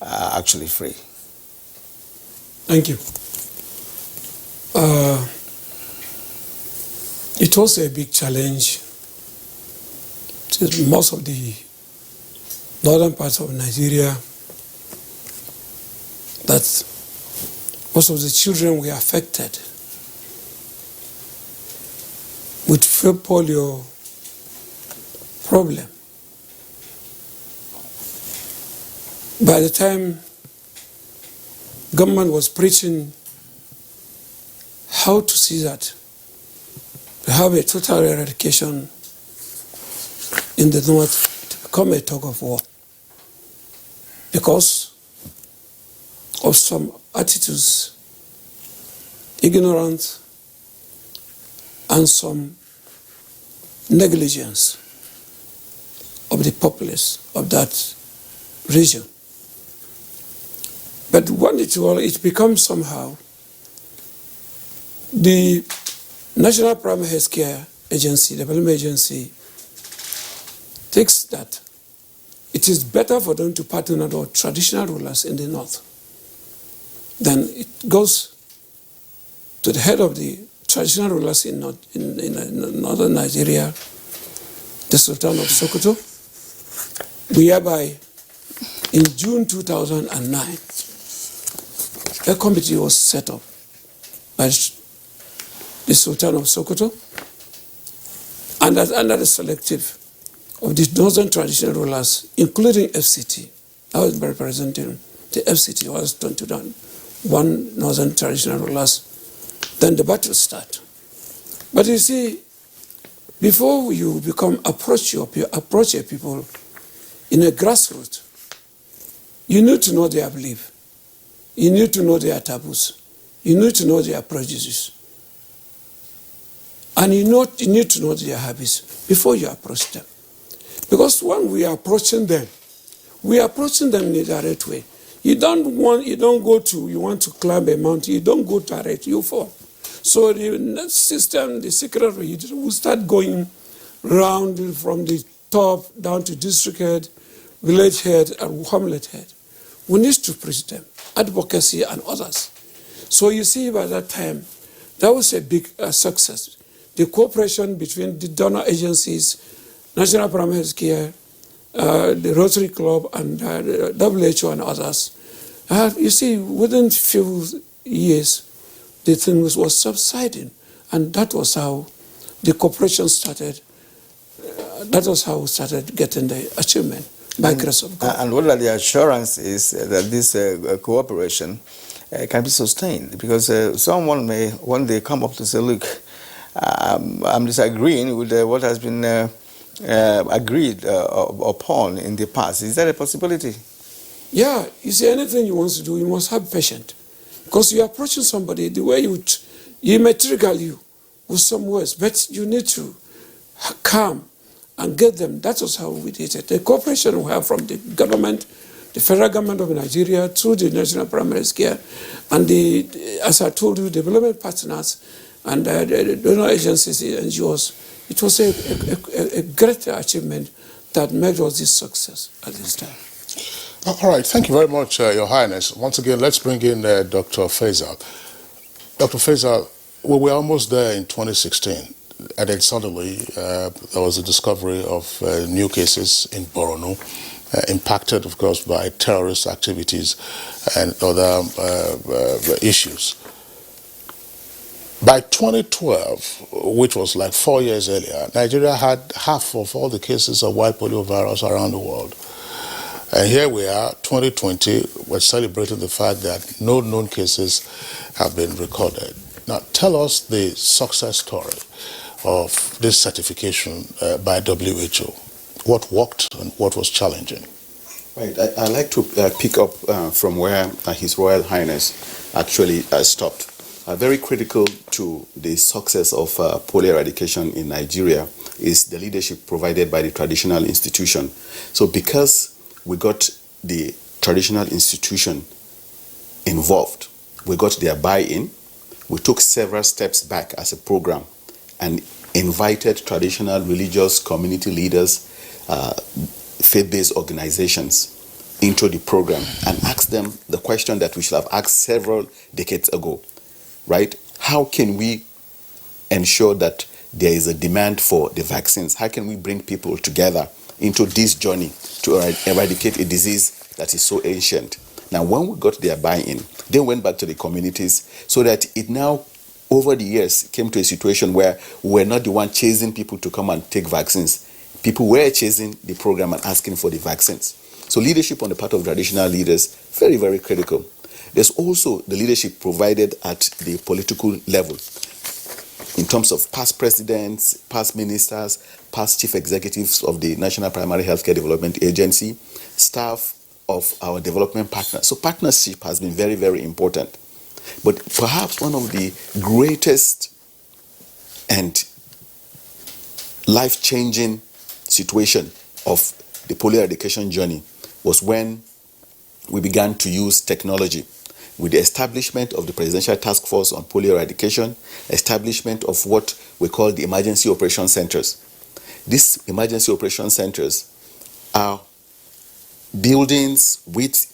are actually free. Thank you. It was a big challenge to most of the northern parts of Nigeria, that most of the children were affected with polio problem. By the time government was preaching how to see that to have a total eradication in the north, to become a tug of war because of some attitudes, ignorance, and some negligence of the populace of that region. But when it becomes somehow, the National Primary Health Care Agency, Development Agency, thinks that it is better for them to partner with traditional rulers in the north. Then it goes to the head of the traditional rulers in northern Nigeria, the Sultan of Sokoto, whereby in June 2009, a committee was set up by the Sultan of Sokoto, and under the selective of the northern traditional rulers, including FCT. I was representing the FCT, was 21 northern traditional rulers. Then the battle started. But you see, before you approach a people in a grassroots, you need to know their belief. You need to know their taboos. You need to know their prejudices. And you need to know their habits before you approach them. Because when we are approaching them in a direct way. You want to climb a mountain, you don't go direct, you fall. So the system, the secretary, will start going round from the top down to district head, village head, and hamlet head. We need to preach them, advocacy and others. So you see, by that time, that was a big success. The cooperation between the donor agencies, National Primary Health Care, the Rotary Club, and WHO and others. You see, within a few years, the thing was subsiding. And that was how the cooperation started. That was how we started getting the achievement Microsoft. And what are the assurances that this cooperation can be sustained? Because someone may one day come up to say, look, I'm disagreeing with what has been agreed upon in the past. Is that a possibility? Yeah, you see, anything you want to do, you must have patience. Because you're approaching somebody, the way you may trigger you with some words, but you need to calm and get them. That was how we did it. The cooperation we have from the government, the federal government of Nigeria, through the National Primary Care, and as I told you, development partners and the donor agencies, NGOs. It was a great achievement that made us this success at this time. All right, thank you very much, Your Highness. Once again, let's bring in Dr. Faisal. Dr. Faisal, we were almost there in 2016, and then suddenly there was a discovery of new cases in Borno, impacted, of course, by terrorist activities and other issues. By 2012, which was like 4 years earlier, Nigeria had half of all the cases of wild polio virus around the world. And here we are, 2020, we're celebrating the fact that no known cases have been recorded. Now, tell us the success story of this certification by WHO. What worked and what was challenging? Right, I'd like to pick up from where His Royal Highness actually stopped. Very critical to the success of polio eradication in Nigeria is the leadership provided by the traditional institution. So because we got the traditional institution involved, we got their buy-in, we took several steps back as a program and invited traditional religious community leaders, faith-based organizations into the program and asked them the question that we should have asked several decades ago, right? How can we ensure that there is a demand for the vaccines? How can we bring people together into this journey to eradicate a disease that is so ancient? Now, when we got their buy-in, they went back to the communities so that it now, over the years, came to a situation where we're not the one chasing people to come and take vaccines. People were chasing the program and asking for the vaccines. So leadership on the part of traditional leaders, very, very critical. There's also the leadership provided at the political level in terms of past presidents, past ministers, past chief executives of the National Primary Healthcare Development Agency, staff of our development partners. So partnership has been very, very important. But perhaps one of the greatest and life-changing situation of the polio eradication journey was when we began to use technology with the establishment of the Presidential Task Force on Polio Eradication, establishment of what we call the Emergency Operation Centers. These Emergency Operation Centers are buildings with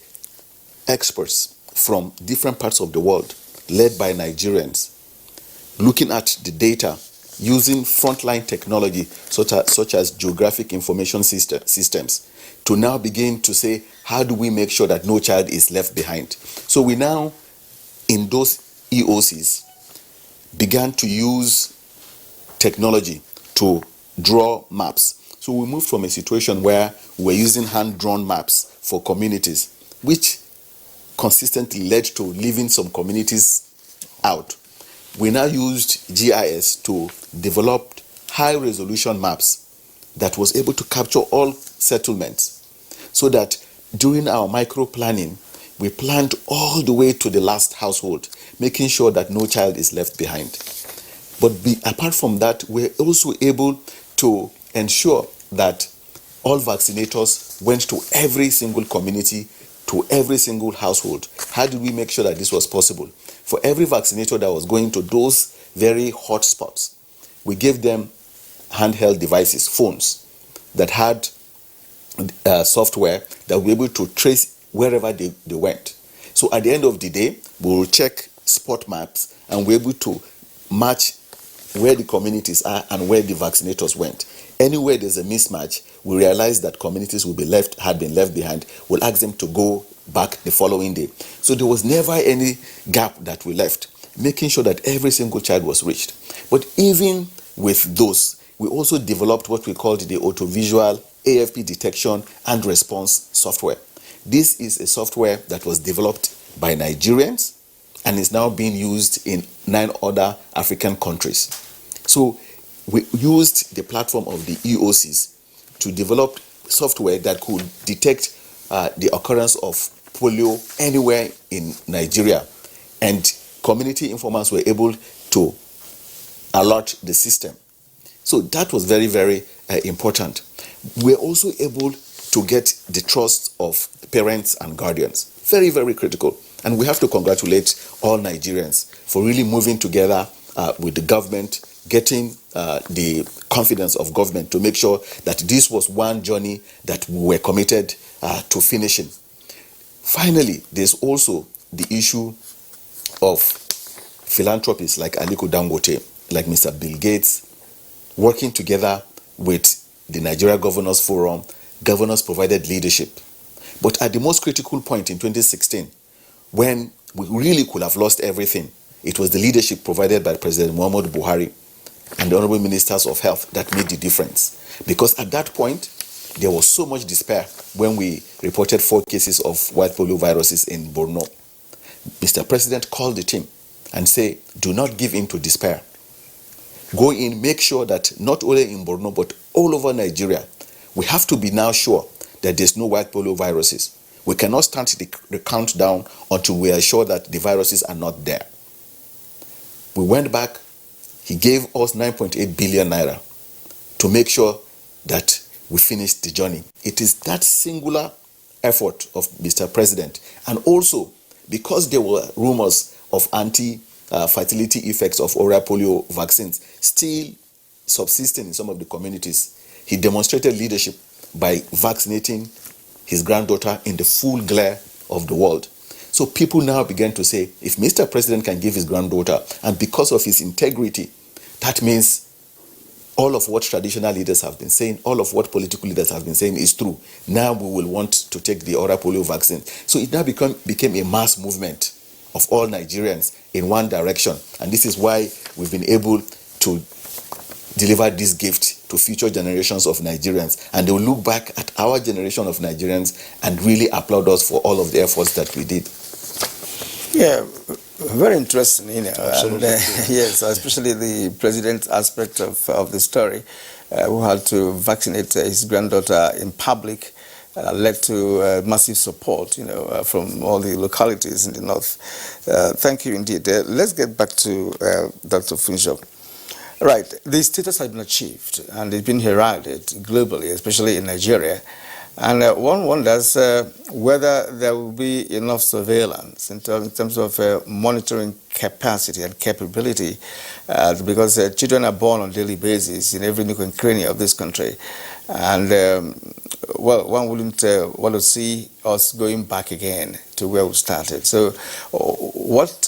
experts from different parts of the world, led by Nigerians, looking at the data using frontline technology such as geographic information systems to now begin to say, how do we make sure that no child is left behind? So we now, in those EOCs, began to use technology to draw maps. So we moved from a situation where we're using hand-drawn maps for communities, which consistently led to leaving some communities out. We now used GIS to develop high-resolution maps that was able to capture all settlements, so that during our micro-planning, we planned all the way to the last household, making sure that no child is left behind. But apart from that, we're also able to ensure that all vaccinators went to every single community, to every single household. How did we make sure that this was possible? For every vaccinator that was going to those very hot spots, we gave them handheld devices, phones, that had software that were able to trace wherever they went. So at the end of the day, we will check spot maps and we're able to match where the communities are and where the vaccinators went. Anywhere there's a mismatch, we realize that communities had been left behind. We'll ask them to go back the following day. So there was never any gap that we left, making sure that every single child was reached. But even with those, we also developed what we called the audiovisual AFP detection and response software. This is a software that was developed by Nigerians and is now being used in 9 other African countries. So we used the platform of the EOCs to develop software that could detect the occurrence of polio anywhere in Nigeria, and community informants were able to alert the system. So that was very, very important. We're also able to get the trust of parents and guardians. Very, very critical. And we have to congratulate all Nigerians for really moving together with the government, getting the confidence of government to make sure that this was one journey that we were committed to finishing. Finally, there's also the issue of philanthropists like Aliko Dangote, like Mr. Bill Gates, working together with the Nigeria Governors Forum. Governors provided leadership. But at the most critical point in 2016, when we really could have lost everything, it was the leadership provided by President Muhammadu Buhari and the Honorable Ministers of Health that made the difference. Because at that point, there was so much despair when we reported 4 cases of white polio viruses in Borno. Mr. President called the team and said, do not give in to despair. Go in, make sure that not only in Borno, but all over Nigeria, we have to be now sure that there's no white polio viruses. We cannot start the countdown until we are sure that the viruses are not there. We went back. He gave us 9.8 billion naira to make sure that we finished the journey. It is that singular effort of Mr. President, and also because there were rumors of anti-fertility effects of oral polio vaccines still subsisting in some of the communities, he demonstrated leadership by vaccinating his granddaughter in the full glare of the world. So people now began to say, if Mr. President can give his granddaughter, and because of his integrity, that means all of what traditional leaders have been saying, all of what political leaders have been saying is true. Now we will want to take the oral polio vaccine. So it now became a mass movement of all Nigerians in one direction. And this is why we've been able to deliver this gift to future generations of Nigerians. And they will look back at our generation of Nigerians and really applaud us for all of the efforts that we did. Yeah, very interesting, Absolutely. And, yes, especially the president's aspect of the story, who had to vaccinate his granddaughter in public, led to massive support, from all the localities in the north. Thank you indeed. Let's get back to Dr. Funshop. Right, the status has been achieved and it's been heralded globally, especially in Nigeria. And one wonders whether there will be enough surveillance in terms of monitoring capacity and capability, because children are born on a daily basis in every nook and cranny of this country. And, well, one wouldn't want to see us going back again to where we started. So what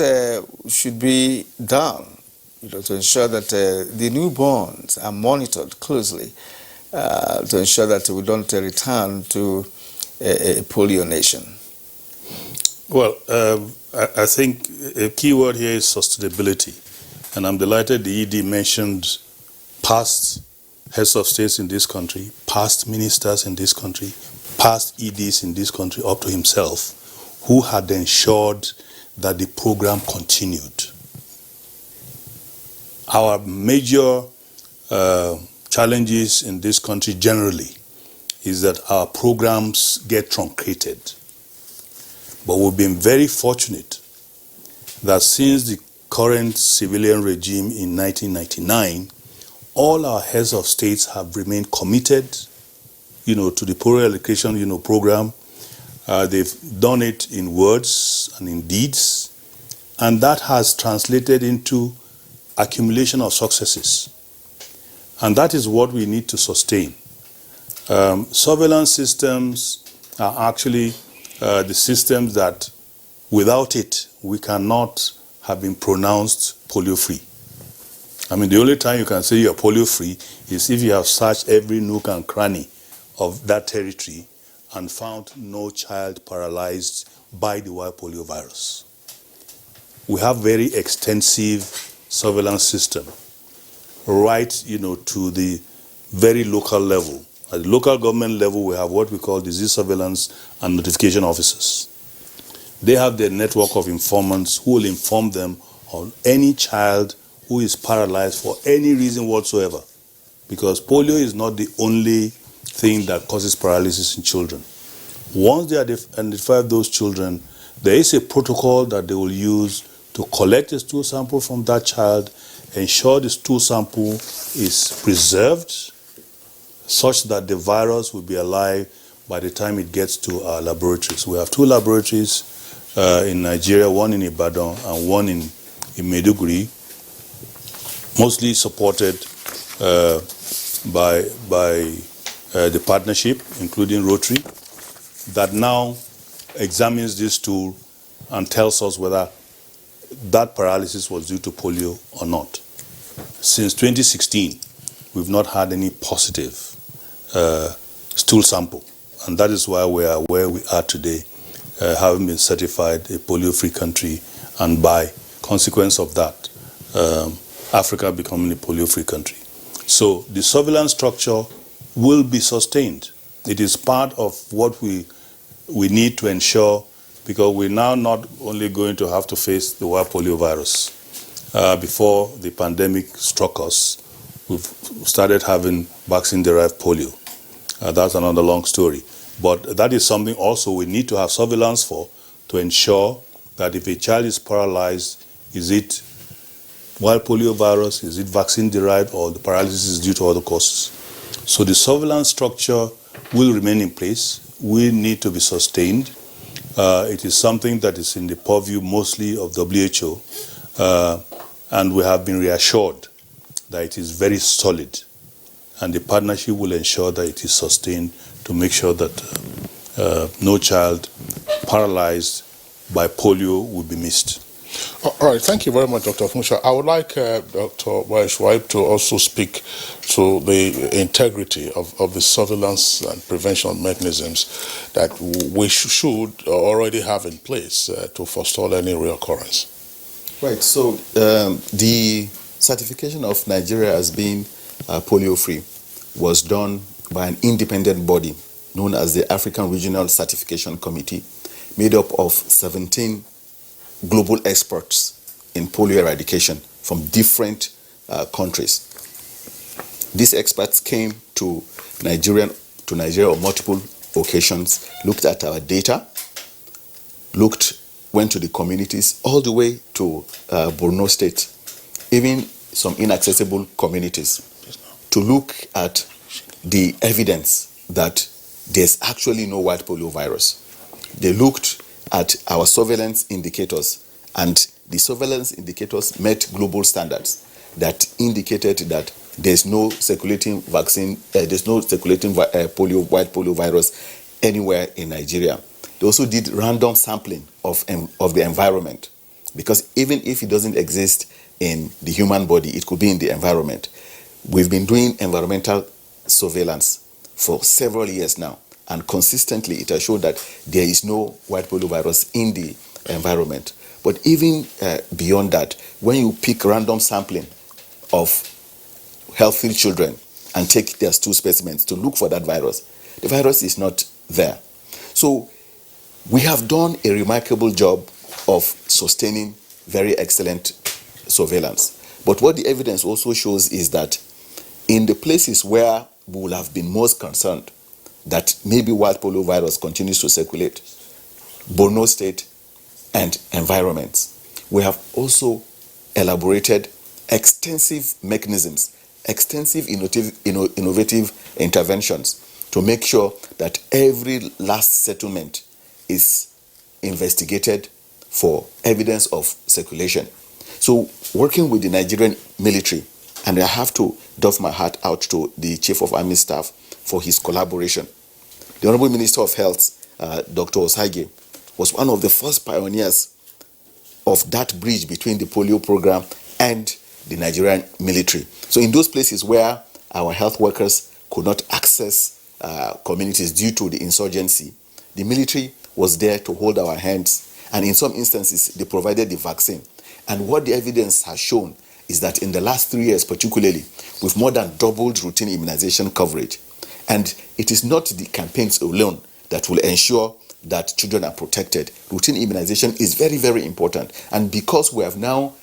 should be done to ensure that the newborns are monitored closely, to ensure that we don't return to a polio nation? Well, I think a key word here is sustainability. And I'm delighted the ED mentioned past heads of states in this country, past ministers in this country, past EDs in this country, up to himself, who had ensured that the program continued. Our major challenges in this country generally is that our programs get truncated. But we've been very fortunate that since the current civilian regime in 1999, all our heads of states have remained committed, to the polio eradication, program. They've done it in words and in deeds, and that has translated into accumulation of successes. And that is what we need to sustain. Surveillance systems are actually the systems that without it, we cannot have been pronounced polio-free. I mean, the only time you can say you're polio-free is if you have searched every nook and cranny of that territory and found no child paralyzed by the wild polio virus. We have very extensive surveillance system, right, to the very local level. At the local government level, we have what we call disease surveillance and notification officers. They have their network of informants who will inform them on any child who is paralyzed for any reason whatsoever. Because polio is not the only thing that causes paralysis in children. Once they identify those children, there is a protocol that they will use to collect a stool sample from that child, ensure the stool sample is preserved such that the virus will be alive by the time it gets to our laboratories. We have 2 laboratories in Nigeria, one in Ibadan and one in Maiduguri, mostly supported by the partnership, including Rotary, that now examines this tool and tells us whether that paralysis was due to polio or not. Since 2016, we've not had any positive stool sample, and that is why we are where we are today, having been certified a polio-free country, and by consequence of that, Africa becoming a polio-free country. So the surveillance structure will be sustained. It is part of what we need to ensure, because we're now not only going to have to face the wild polio virus. Before the pandemic struck us, we've started having vaccine-derived polio. That's another long story. But that is something also we need to have surveillance for, to ensure that if a child is paralyzed, is it wild polio virus, is it vaccine-derived, or the paralysis is due to other causes. So the surveillance structure will remain in place. We need to be sustained. It is something that is in the purview mostly of WHO, and we have been reassured that it is very solid, and the partnership will ensure that it is sustained to make sure that no child paralyzed by polio will be missed. All right, thank you very much, Dr. Funsha. I would like Dr. Waishwaib to also speak to the integrity of the surveillance and prevention mechanisms that we should already have in place to forestall any reoccurrence. Right, so the certification of Nigeria as being polio-free was done by an independent body known as the African Regional Certification Committee, made up of 17 global experts in polio eradication from different countries. These experts came to Nigeria on multiple occasions, looked at our data, went to the communities all the way to Borno State, even some inaccessible communities, to look at the evidence that there's actually no white polio virus. They looked at our surveillance indicators, and the surveillance indicators met global standards that indicated that there's no circulating vaccine, there's no circulating white polio virus anywhere in Nigeria. They also did random sampling of the environment, because even if it doesn't exist in the human body, it could be in the environment. We've been doing environmental surveillance for several years now, and consistently it has shown that there is no white polio virus in the environment. But even beyond that, when you pick random sampling of healthy children and take their stool specimens to look for that virus, the virus is not there. So we have done a remarkable job of sustaining very excellent surveillance. But what the evidence also shows is that in the places where we will have been most concerned that maybe wild polio virus continues to circulate, Borno State and environments, we have also elaborated extensive mechanisms, extensive innovative interventions to make sure that every last settlement is investigated for evidence of circulation. So working with the Nigerian military, and I have to doff my hat out to the Chief of Army Staff for his collaboration. The Honorable Minister of Health, Dr. Osage, was one of the first pioneers of that bridge between the polio program and the Nigerian military. So in those places where our health workers could not access communities due to the insurgency, the military was there to hold our hands, and in some instances they provided the vaccine. And what the evidence has shown is that in the last 3 years particularly, we've more than doubled routine immunization coverage. And it is not the campaigns alone that will ensure that children are protected. Routine immunization is very, very important. And because we have now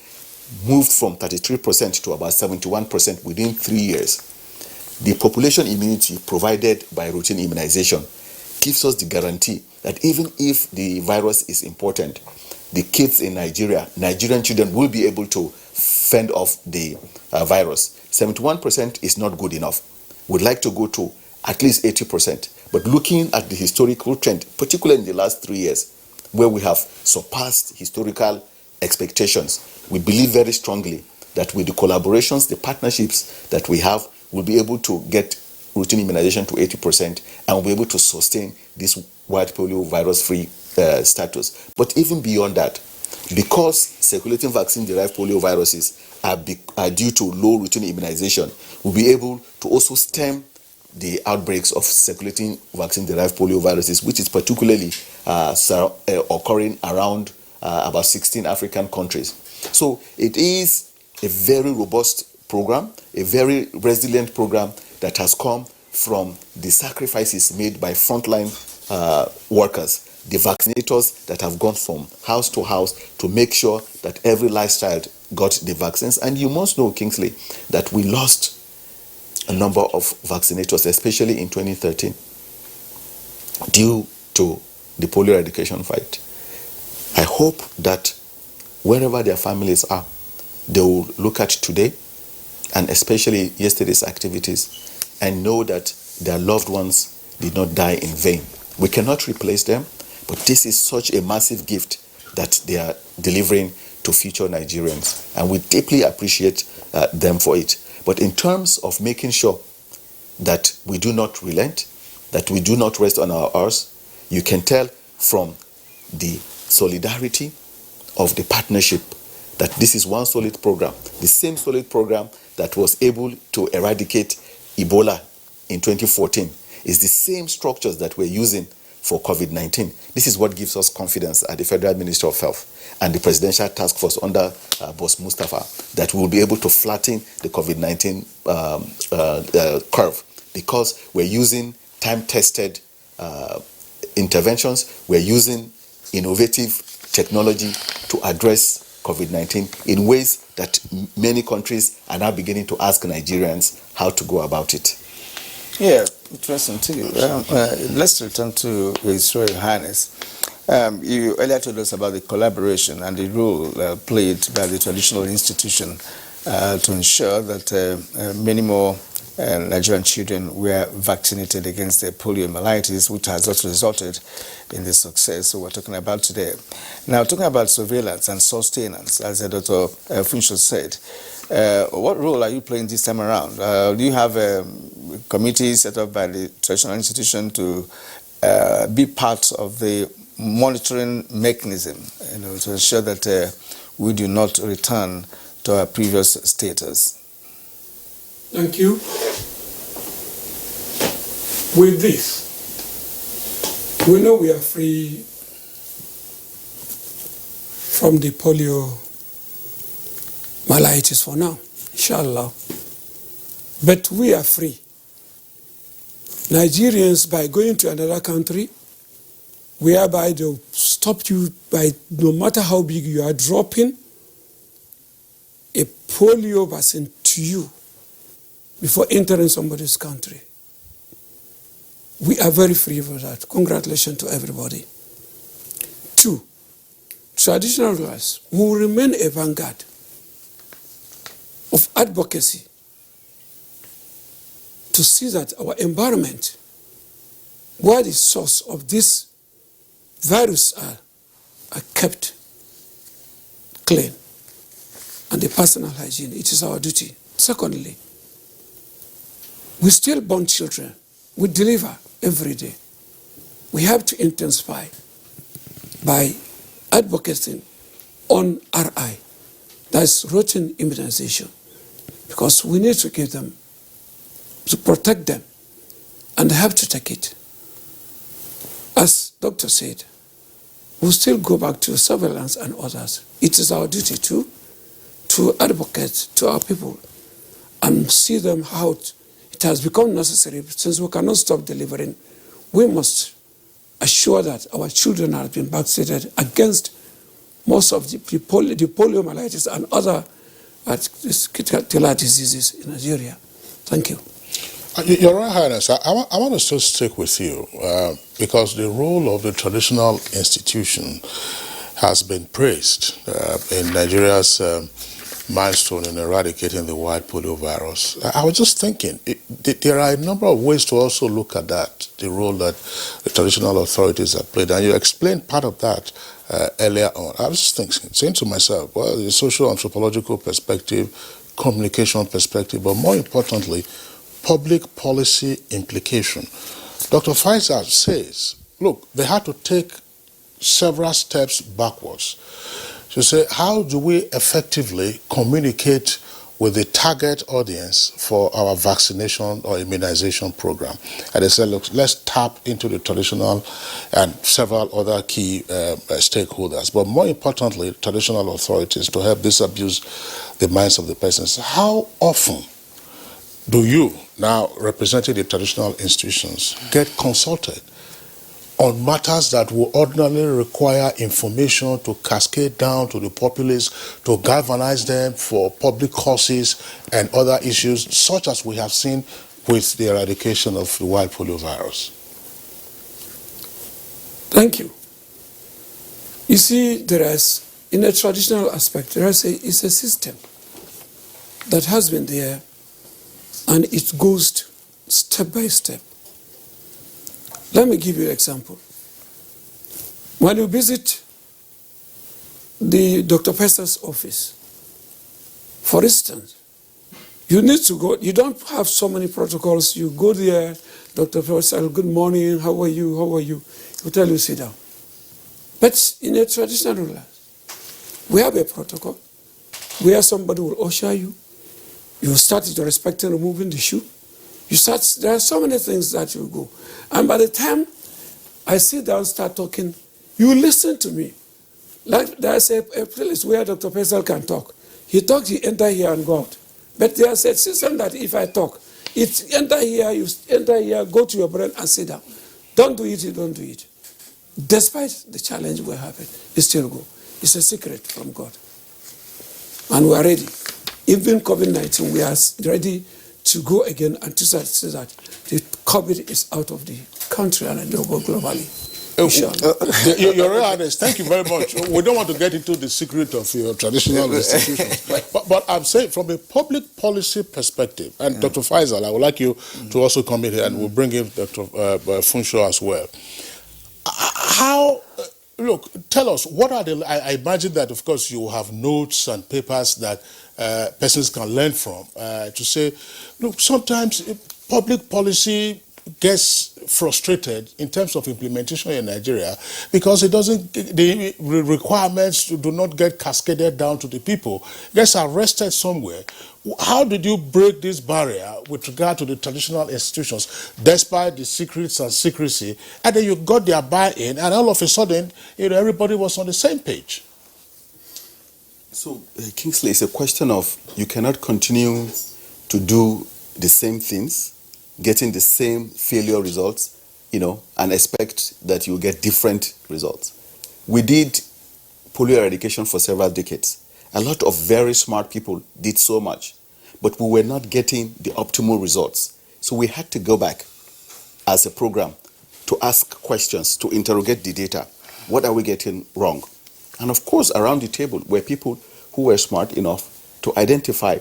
moved from 33% to about 71% within 3 years, the population immunity provided by routine immunization gives us the guarantee that even if the virus is important, the kids in Nigeria, Nigerian children, will be able to fend off the virus. 71% is not good enough. We'd like to go to at least 80%. But looking at the historical trend, particularly in the last 3 years, where we have surpassed historical expectations, we believe very strongly that with the collaborations, the partnerships that we have, we'll be able to get routine immunization to 80% and we'll be able to sustain this white polio virus-free status. But even beyond that, because circulating vaccine-derived polio viruses are due to low routine immunization, we'll be able to also stem the outbreaks of circulating vaccine-derived polio viruses, which is particularly occurring around about 16 African countries. So it is a very robust program, a very resilient program that has come from the sacrifices made by frontline workers, the vaccinators that have gone from house to house to make sure that every last child got the vaccines. And you must know, Kingsley, that we lost a number of vaccinators, especially in 2013, due to the polio eradication fight. I hope that wherever their families are, they will look at today and especially yesterday's activities and know that their loved ones did not die in vain. We cannot replace them, but this is such a massive gift that they are delivering to future Nigerians, and we deeply appreciate them for it. But in terms of making sure that we do not relent, that we do not rest on our oars, you can tell from the solidarity of the partnership that this is one solid program, the same solid program that was able to eradicate Ebola in 2014 is the same structures that we're using for COVID-19. This is what gives us confidence at the Federal Ministry of Health and the Presidential Task Force under Boss Mustafa that we will be able to flatten the COVID-19 curve because we're using time-tested interventions, we're using innovative technology to address COVID-19 in ways that many countries are now beginning to ask Nigerians how to go about it. Yeah, interesting too. Let's return to His Royal Highness. You earlier told us about the collaboration and the role played by the traditional institution to ensure that many more Nigerian children were vaccinated against the poliomyelitis, which has also resulted in the success we're talking about today. Now, talking about surveillance and sustenance, as Dr. Funsho said, what role are you playing this time around? Do you have a committee set up by the traditional institution to be part of the monitoring mechanism, to ensure that we do not return to our previous status? Thank you. With this, we know we are free from the poliomyelitis for now, inshallah. But we are free. Nigerians, by going to another country, whereby they'll stop you by, no matter how big you are, dropping a polio vaccine to you before entering somebody's country. We are very free for that. Congratulations to everybody. 2, traditional rulers will remain a vanguard of advocacy to see that our environment, where the source of this virus are kept clean, and the personal hygiene. It is our duty. Secondly, we still born children. We deliver every day. We have to intensify by advocating on RI, that's routine immunization, because we need to give them, to protect them, and have to take it. As Doctor said, we'll still go back to surveillance and others. It is our duty to advocate to our people and see them how it it has become necessary, since we cannot stop delivering, we must assure that our children have been vaccinated against most of the poliomyelitis and other killer diseases in Nigeria. Thank you. Your Royal Highness, I want to still stick with you because the role of the traditional institution has been praised in Nigeria's milestone in eradicating the white polio virus. I was just thinking, there are a number of ways to also look at that, the role that the traditional authorities have played, and you explained part of that earlier on. I was just thinking, saying to myself, well, the social anthropological perspective, communication perspective, but more importantly, public policy implication. Dr. Faisal says, look, they had to take several steps backwards to say, how do we effectively communicate with the target audience for our vaccination or immunization program? And they said, look, let's tap into the traditional and several other key stakeholders, but more importantly, traditional authorities to help disabuse the minds of the persons. How often do you, now representing the traditional institutions, get consulted on matters that will ordinarily require information to cascade down to the populace, to galvanize them for public causes and other issues, such as we have seen with the eradication of the wild polio virus? Thank you. You see, in a traditional aspect, it's a system that has been there, and it goes step by step. Let me give you an example. When you visit the Dr. Pester's office, for instance, you need to go, you don't have so many protocols. You go there, Dr. Pester, good morning, how are you, how are you? He'll tell you, sit down. But in a traditional life, we have a protocol where somebody will usher you. You start with respecting removing the shoe. There are so many things that you go. And by the time I sit down, start talking, you listen to me. Like there's a place where Dr. Pester can talk. He talks, he enter here and go out. But there's a system that if I talk, it's enter here, you enter here, go to your brain and sit down. Don't do it, you don't do it. Despite the challenge we're having, you still go. It's a secret from God. And we are ready. Even COVID-19, we are ready to go again and to say that the COVID is out of the country and globally. Your Royal Highness, thank you very much. We don't want to get into the secret of your traditional institutions. But I'm saying from a public policy perspective, and Dr. Faisal, I would like you to also come in here, and we'll bring in Dr. Funsho as well. How, look, tell us, what are the, I imagine that, of course, you have notes and papers that persons can learn from to say, look, sometimes public policy gets frustrated in terms of implementation in Nigeria because it doesn't, the requirements do not get cascaded down to the people. Gets arrested somewhere. How did you break this barrier with regard to the traditional institutions, despite the secrets and secrecy, and then you got their buy-in, and all of a sudden, everybody was on the same page? So, Kingsley, it's a question of you cannot continue to do the same things, getting the same failure results, and expect that you get different results. We did polio eradication for several decades. A lot of very smart people did so much, but we were not getting the optimal results. So we had to go back as a program to ask questions, to interrogate the data. What are we getting wrong? And of course, around the table were people who were smart enough to identify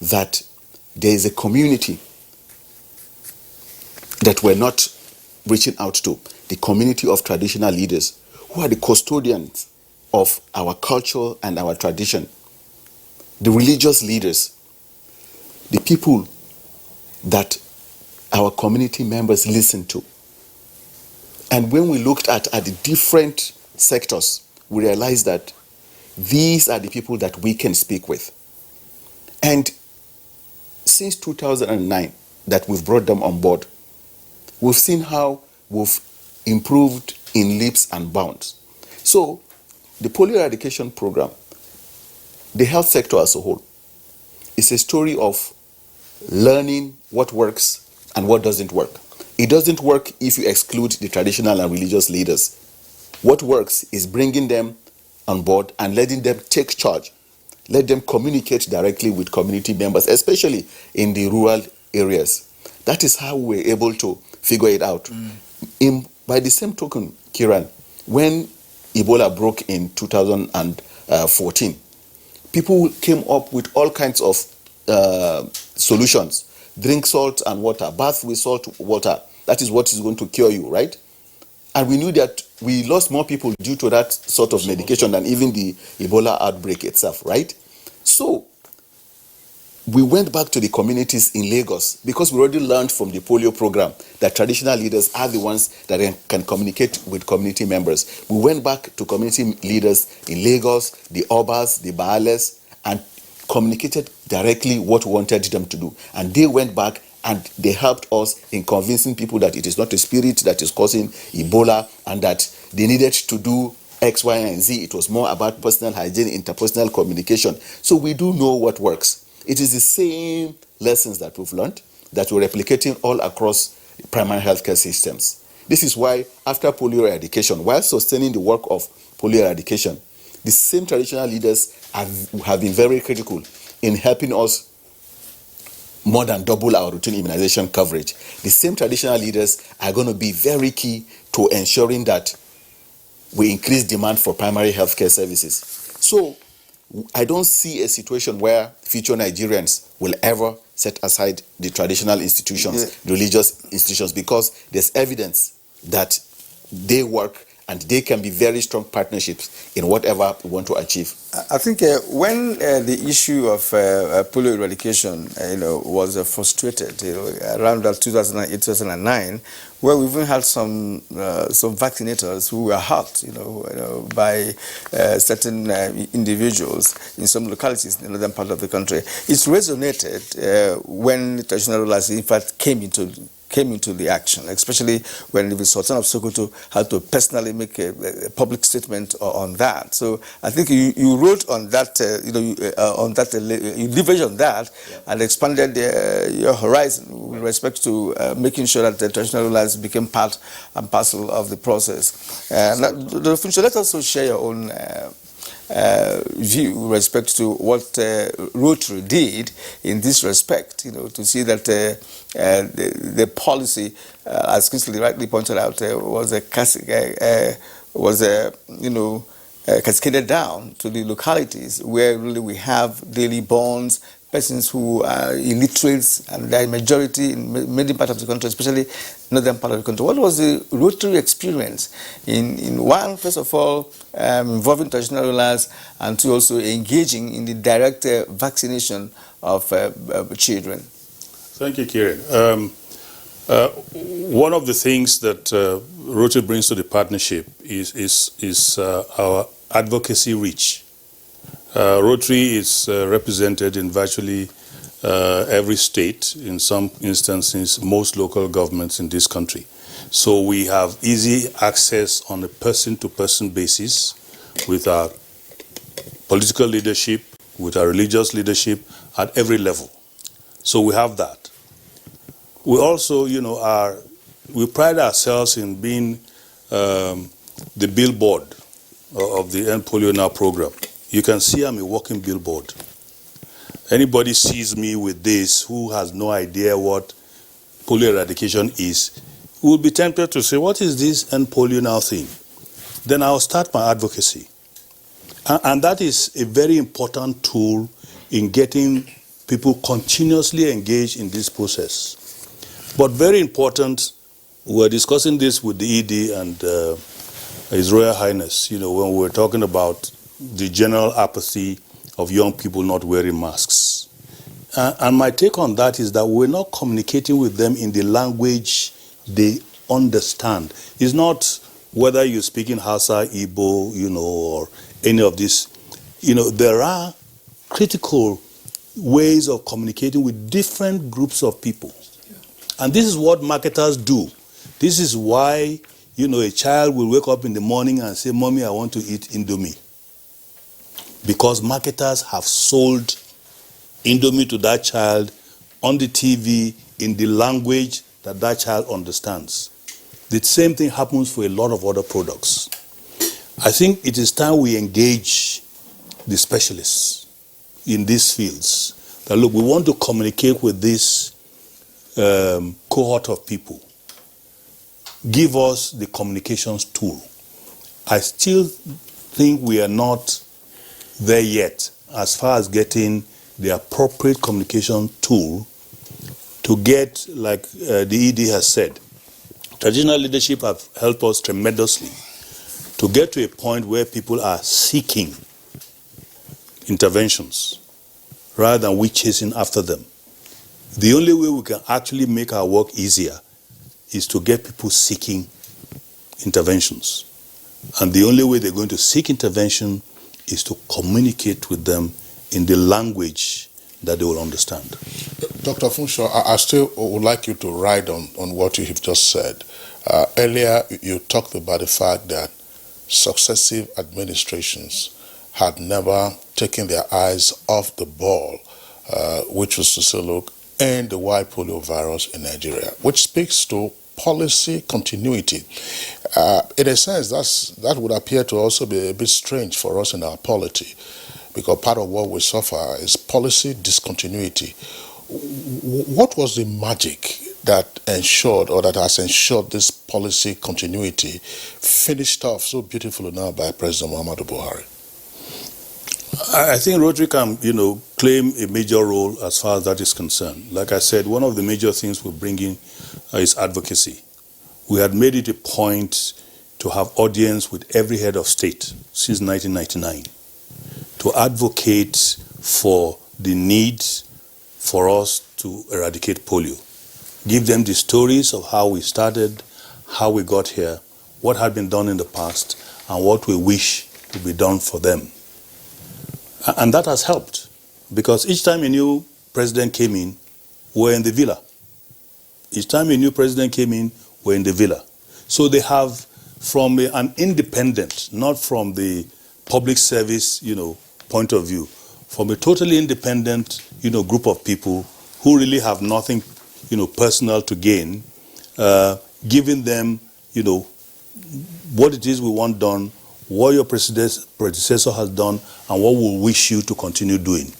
that there is a community that we're not reaching out to, the community of traditional leaders who are the custodians of our culture and our tradition, the religious leaders, the people that our community members listen to. And when we looked at the different sectors, we realized that these are the people that we can speak with. And since 2009 that we've brought them on board, we've seen how we've improved in leaps and bounds. So the polio eradication program, the health sector as a whole, is a story of learning what works and what doesn't work. It doesn't work if you exclude the traditional and religious leaders. What works is bringing them on board and letting them take charge. Let them communicate directly with community members, especially in the rural areas. That is how we were able to figure it out. By the same token, Kiran, when Ebola broke in 2014, people came up with all kinds of solutions. Drink salt and water, bath with salt water. That is what is going to cure you, right? And we knew that we lost more people due to that sort of medication than even the Ebola outbreak itself, right? So we went back to the communities in Lagos because we already learned from the polio program that traditional leaders are the ones that can communicate with community members. We went back to community leaders in Lagos, the Obas, the Baales, and communicated directly what we wanted them to do. And they went back and they helped us in convincing people that it is not a spirit that is causing Ebola and that they needed to do X, Y, and Z. It was more about personal hygiene, interpersonal communication. So we do know what works. It is the same lessons that we've learned that we're replicating all across primary healthcare systems. This is why after polio eradication, while sustaining the work of polio eradication, the same traditional leaders have been very critical in helping us more than double our routine immunization coverage. The same traditional leaders are going to be very key to ensuring that we increase demand for primary healthcare services. So I don't see a situation where future Nigerians will ever set aside the traditional institutions, religious institutions, because there's evidence that they work and they can be very strong partnerships in whatever we want to achieve. I think when the issue of polio eradication, was frustrated, around 2008, 2009, where we even had some vaccinators who were hurt, by certain individuals in some localities in the northern part of the country. It's resonated when traditional rulers, in fact, came into the action, especially when the Sultan of Sokoto had to personally make a public statement on that. So I think you wrote on that, you leveraged on that, and expanded your horizon with respect to making sure that the traditional rulers became part and parcel of the process. Let us also share your own view with respect to what Rotary did in this respect, to see that the policy, as Kingsley rightly pointed out, was cascaded down to the localities where really we have daily bonds, persons who are illiterates, and the majority in many parts of the country, especially northern part of the country. What was the Rotary experience in one, first of all, involving traditional rulers, and two, also engaging in the direct vaccination of children? Thank you, Kieran. One of the things that Rotary brings to the partnership is our advocacy reach. Rotary is represented in virtually every state, in some instances, most local governments in this country. So we have easy access on a person-to-person basis with our political leadership, with our religious leadership at every level. So we have that. We also, we pride ourselves in being the billboard of the End Polio Now program. You can see I'm a walking billboard. Anybody sees me with this who has no idea what polio eradication is, will be tempted to say, what is this End Polio Now thing? Then I'll start my advocacy. And that is a very important tool in getting people continuously engaged in this process. But very important, we're discussing this with the ED and His Royal Highness, when we were talking about the general apathy of young people not wearing masks. And my take on that is that we're not communicating with them in the language they understand. It's not whether you're speaking Hausa, Igbo, or any of this. There are critical ways of communicating with different groups of people. And this is what marketers do. This is why, a child will wake up in the morning and say, Mommy, I want to eat Indomie. Because marketers have sold Indomie to that child on the TV in the language that that child understands. The same thing happens for a lot of other products. I think it is time we engage the specialists in these fields. That look, we want to communicate with this cohort of people. Give us the communications tool. I still think we are not there yet as far as getting the appropriate communication tool to get, like the ED has said, traditional leadership have helped us tremendously to get to a point where people are seeking interventions rather than we chasing after them. The only way we can actually make our work easier is to get people seeking interventions. And the only way they're going to seek intervention is to communicate with them in the language that they will understand. Dr. Funshaw, I still would like you to ride on what you have just said. Earlier, you talked about the fact that successive administrations had never taken their eyes off the ball, which was to say, look, end the white polio virus in Nigeria, which speaks to policy continuity. In a sense, that would appear to also be a bit strange for us in our polity, because part of what we suffer is policy discontinuity. What was the magic that ensured, or that has ensured, this policy continuity, finished off so beautifully now by President Muhammadu Buhari? I think Rotary can, claim a major role as far as that is concerned. Like I said, one of the major things we bring in is advocacy. We had made it a point to have audience with every head of state since 1999 to advocate for the need for us to eradicate polio. Give them the stories of how we started, how we got here, what had been done in the past, and what we wish to be done for them. And that has helped, because each time a new president came in, we're in the villa. Each time a new president came in, we're in the villa. So they have, from an independent, not from the public service, point of view, from a totally independent, group of people who really have nothing, personal to gain, giving them, what it is we want done, what your predecessor has done, and what we wish you to continue doing.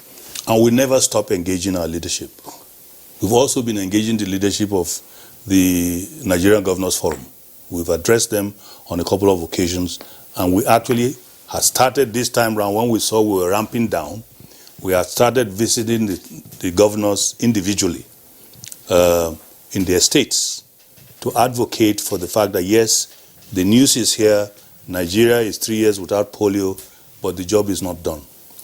And we never stop engaging our leadership. We've also been engaging the leadership of the Nigerian Governors Forum. We've addressed them on a couple of occasions, and we actually had started this time around when we saw we were ramping down. We had started visiting the governors individually in their states to advocate for the fact that, yes, the news is here, Nigeria is 3 years without polio, but the job is not done.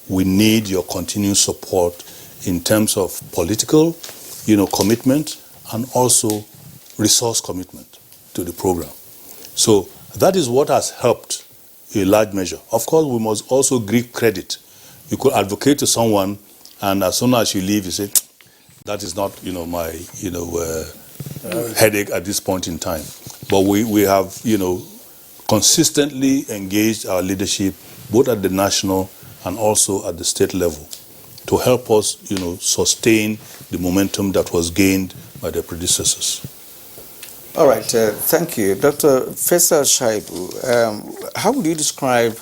We need your continued support in terms of political, commitment, and also resource commitment to the program. So that is what has helped a large measure. Of course, we must also give credit. You could advocate to someone, and as soon as you leave, you say, that is not, my, headache at this point in time. But we have, consistently engaged our leadership, both at the national and also at the state level, to help us, sustain the momentum that was gained by their predecessors. All right, thank you. Dr. Faisal Shaibu, how would you describe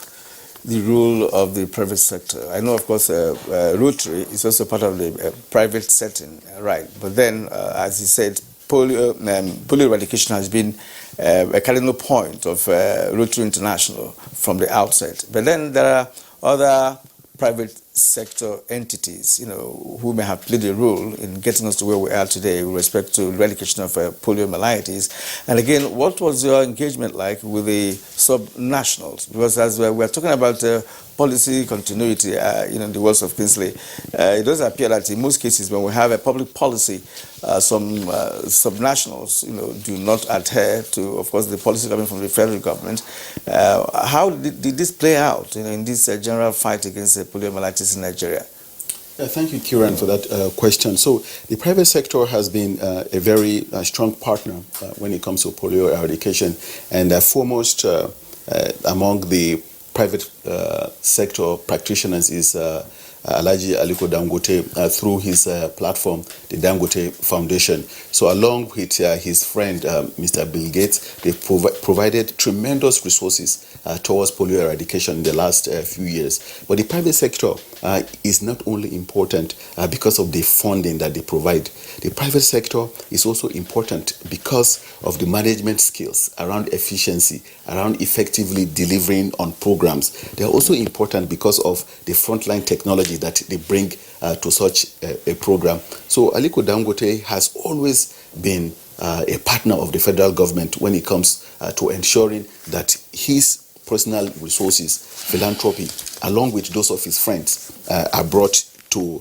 the role of the private sector? I know, of course, Rotary is also part of the private setting, right? But then, as you said, polio eradication has been a cardinal point of Rotary International from the outset. But then there are other private sector entities, who may have played a role in getting us to where we are today with respect to eradication of poliomyelitis. And again, what was your engagement like with the sub-nationals? Because as we're talking about policy continuity, in the words of Kingsley, it does appear that in most cases when we have a public policy, some sub-nationals, do not adhere to, of course, the policy coming from the federal government. How did this play out, in this general fight against poliomyelitis in Nigeria? Thank you, Kieran, for that question. So the private sector has been a very strong partner when it comes to polio eradication, and foremost among the private sector practitioners is Alhaji Aliko Dangote through his platform, the Dangote Foundation. So along with his friend, Mr. Bill Gates, they provided tremendous resources towards polio eradication in the last few years. But the private sector is not only important because of the funding that they provide. The private sector is also important because of the management skills around efficiency, around effectively delivering on programs. They are also important because of the frontline technology that they bring to such a program. So Aliko Dangote has always been a partner of the federal government when it comes to ensuring that his personal resources, philanthropy, along with those of his friends, are brought to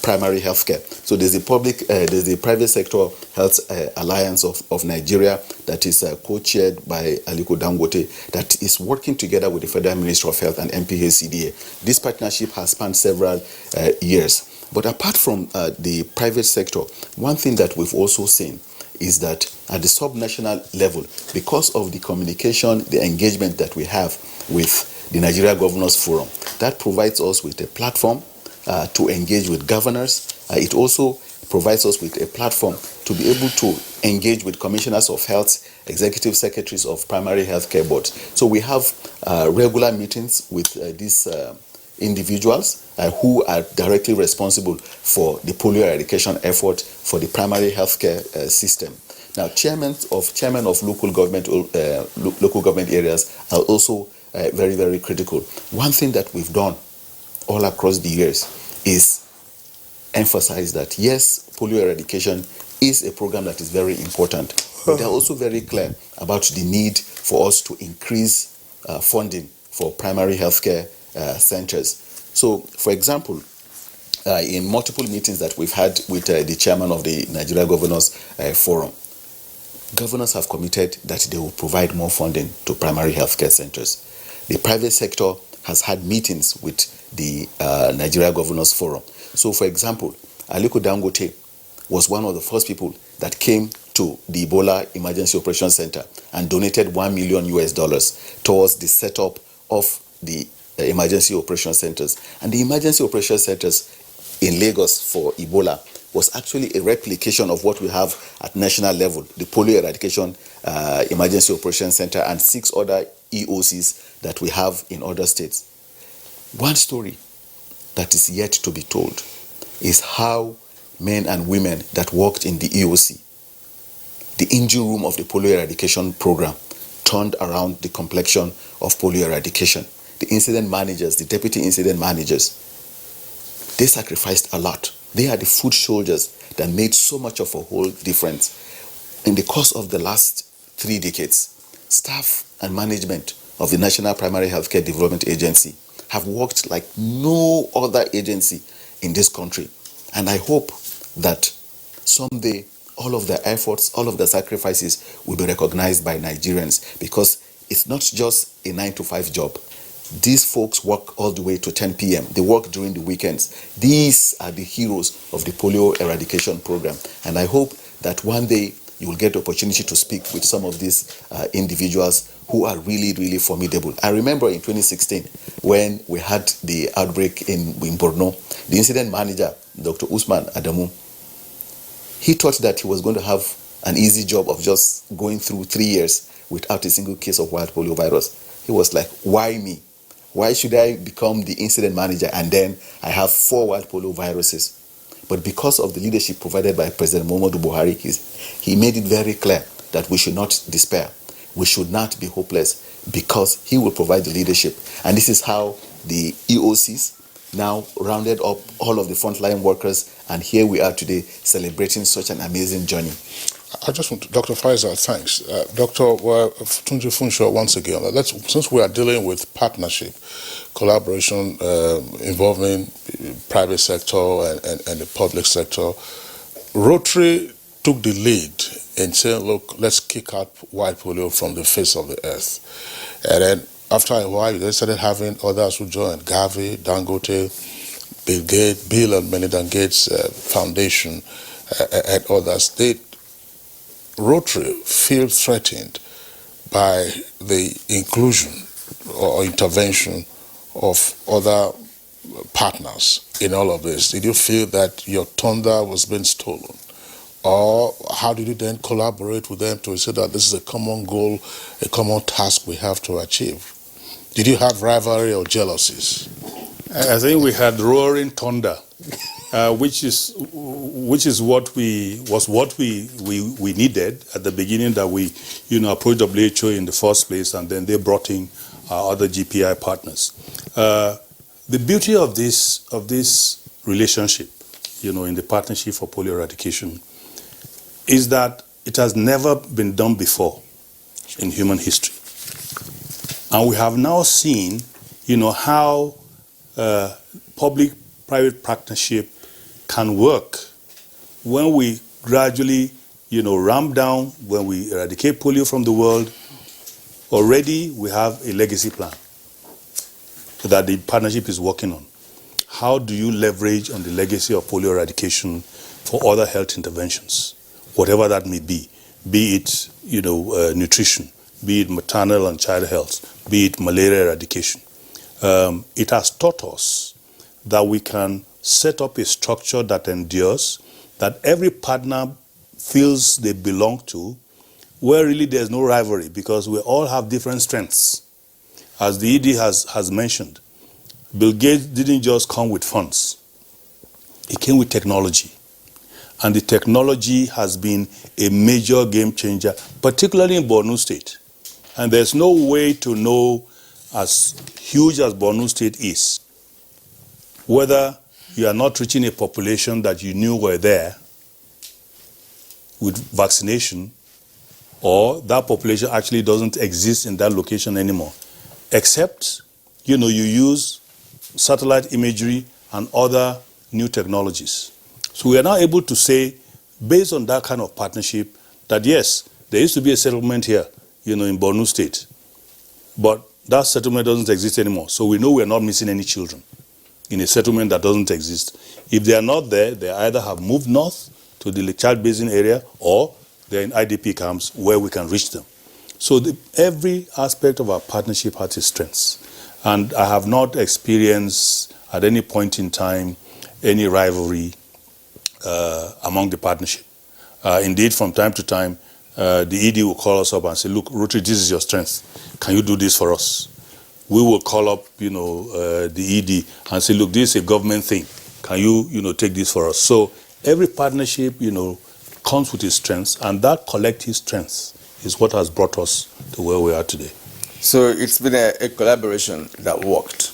primary healthcare. So there's the private sector health alliance of Nigeria that is co-chaired by Aliko Dangote, that is working together with the Federal Ministry of Health and NPHCDA. This partnership has spanned several years. But apart from the private sector, one thing that we've also seen is that at the sub-national level, because of the communication, the engagement that we have with the Nigeria Governors Forum, that provides us with a platform to engage with governors. It also provides us with a platform to be able to engage with commissioners of health, executive secretaries of primary healthcare boards. So we have regular meetings with these individuals who are directly responsible for the polio eradication effort for the primary healthcare system. Now, chairmen of local government areas are also very, very critical. One thing that we've done all across the years is emphasize that yes, polio eradication is a program that is very important, but they're also very clear about the need for us to increase funding for primary healthcare centers. So, for example, in multiple meetings that we've had with the chairman of the Nigeria Governors Forum, governors have committed that they will provide more funding to primary healthcare centers. The private sector has had meetings with the Nigeria Governors Forum. So, for example, Aliko Dangote was one of the first people that came to the Ebola Emergency Operations Center and donated $1 million towards the setup of the emergency operation centers. And the emergency operation centers in Lagos for Ebola was actually a replication of what we have at national level, the polio eradication emergency operation center and 6 other EOCs that we have in other states. One story that is yet to be told is how men and women that worked in the EOC, the engine room of the polio eradication program, turned around the complexion of polio eradication. The incident managers, the deputy incident managers, they sacrificed a lot. They are the foot soldiers that made so much of a whole difference. In the course of the last 3 decades, staff and management of the National Primary Healthcare Development Agency have worked like no other agency in this country. And I hope that someday all of their efforts, all of their sacrifices will be recognized by Nigerians, because it's not just a 9-to-5 job. These folks work all the way to 10 p.m. They work during the weekends. These are the heroes of the polio eradication program. And I hope that one day you will get the opportunity to speak with some of these individuals who are really, really formidable. I remember in 2016, when we had the outbreak in Borno, the incident manager, Dr. Usman Adamu, he thought that he was going to have an easy job of just going through 3 years without a single case of wild polio virus. He was like, why me? Why should I become the incident manager and then I have 4 wild polio viruses? But because of the leadership provided by President Muhammadu Buhari, he made it very clear that we should not despair. We should not be hopeless, because he will provide the leadership. And this is how the EOCs now rounded up all of the frontline workers, and here we are today celebrating such an amazing journey. I just want to, Dr. Faisal, thanks. Dr. Tunji Funsho, once again, since we are dealing with partnership, collaboration involving private sector and the public sector, Rotary took the lead in saying, look, let's kick out white polio from the face of the earth. And then after a while, they started having others who joined, Gavi, Dangote, Bill and Melinda Gates Foundation, and others. Rotary feel threatened by the inclusion or intervention of other partners in all of this? Did you feel that your thunder was being stolen? Or how did you then collaborate with them to say that this is a common goal, a common task we have to achieve? Did you have rivalry or jealousies? I think we had roaring thunder, which is what we needed at the beginning, that we approached WHO in the first place, and then they brought in our other GPI partners. The beauty of this relationship, in the Partnership for Polio Eradication, is that it has never been done before in human history. And we have now seen, how public-private partnership can work when we gradually, ramp down, when we eradicate polio from the world. Already we have a legacy plan that the partnership is working on. How do you leverage on the legacy of polio eradication for other health interventions, whatever that may be it, nutrition, be it maternal and child health, be it malaria eradication. It has taught us that we can set up a structure that endures, that every partner feels they belong to, where really there's no rivalry, because we all have different strengths. As the ED has mentioned, Bill Gates didn't just come with funds. He came with technology. And the technology has been a major game changer, particularly in Borno State. And there's no way to know, as huge as Borno State is, whether you are not reaching a population that you knew were there with vaccination, or that population actually doesn't exist in that location anymore, except, you use satellite imagery and other new technologies. So we are now able to say, based on that kind of partnership, that yes, there used to be a settlement here, in Borno State, but that settlement doesn't exist anymore. So we know we are not missing any children in a settlement that doesn't exist. If they are not there, they either have moved north to the Chad Basin area, or they're in IDP camps where we can reach them. So every aspect of our partnership has its strengths. And I have not experienced at any point in time any rivalry among the partnership. Indeed, from time to time, the ED will call us up and say, look, Rotary, this is your strength. Can you do this for us? We will call up, the ED and say, look, this is a government thing. Can you, take this for us? So every partnership, comes with its strengths, and that collective strength is what has brought us to where we are today. So it's been a collaboration that worked.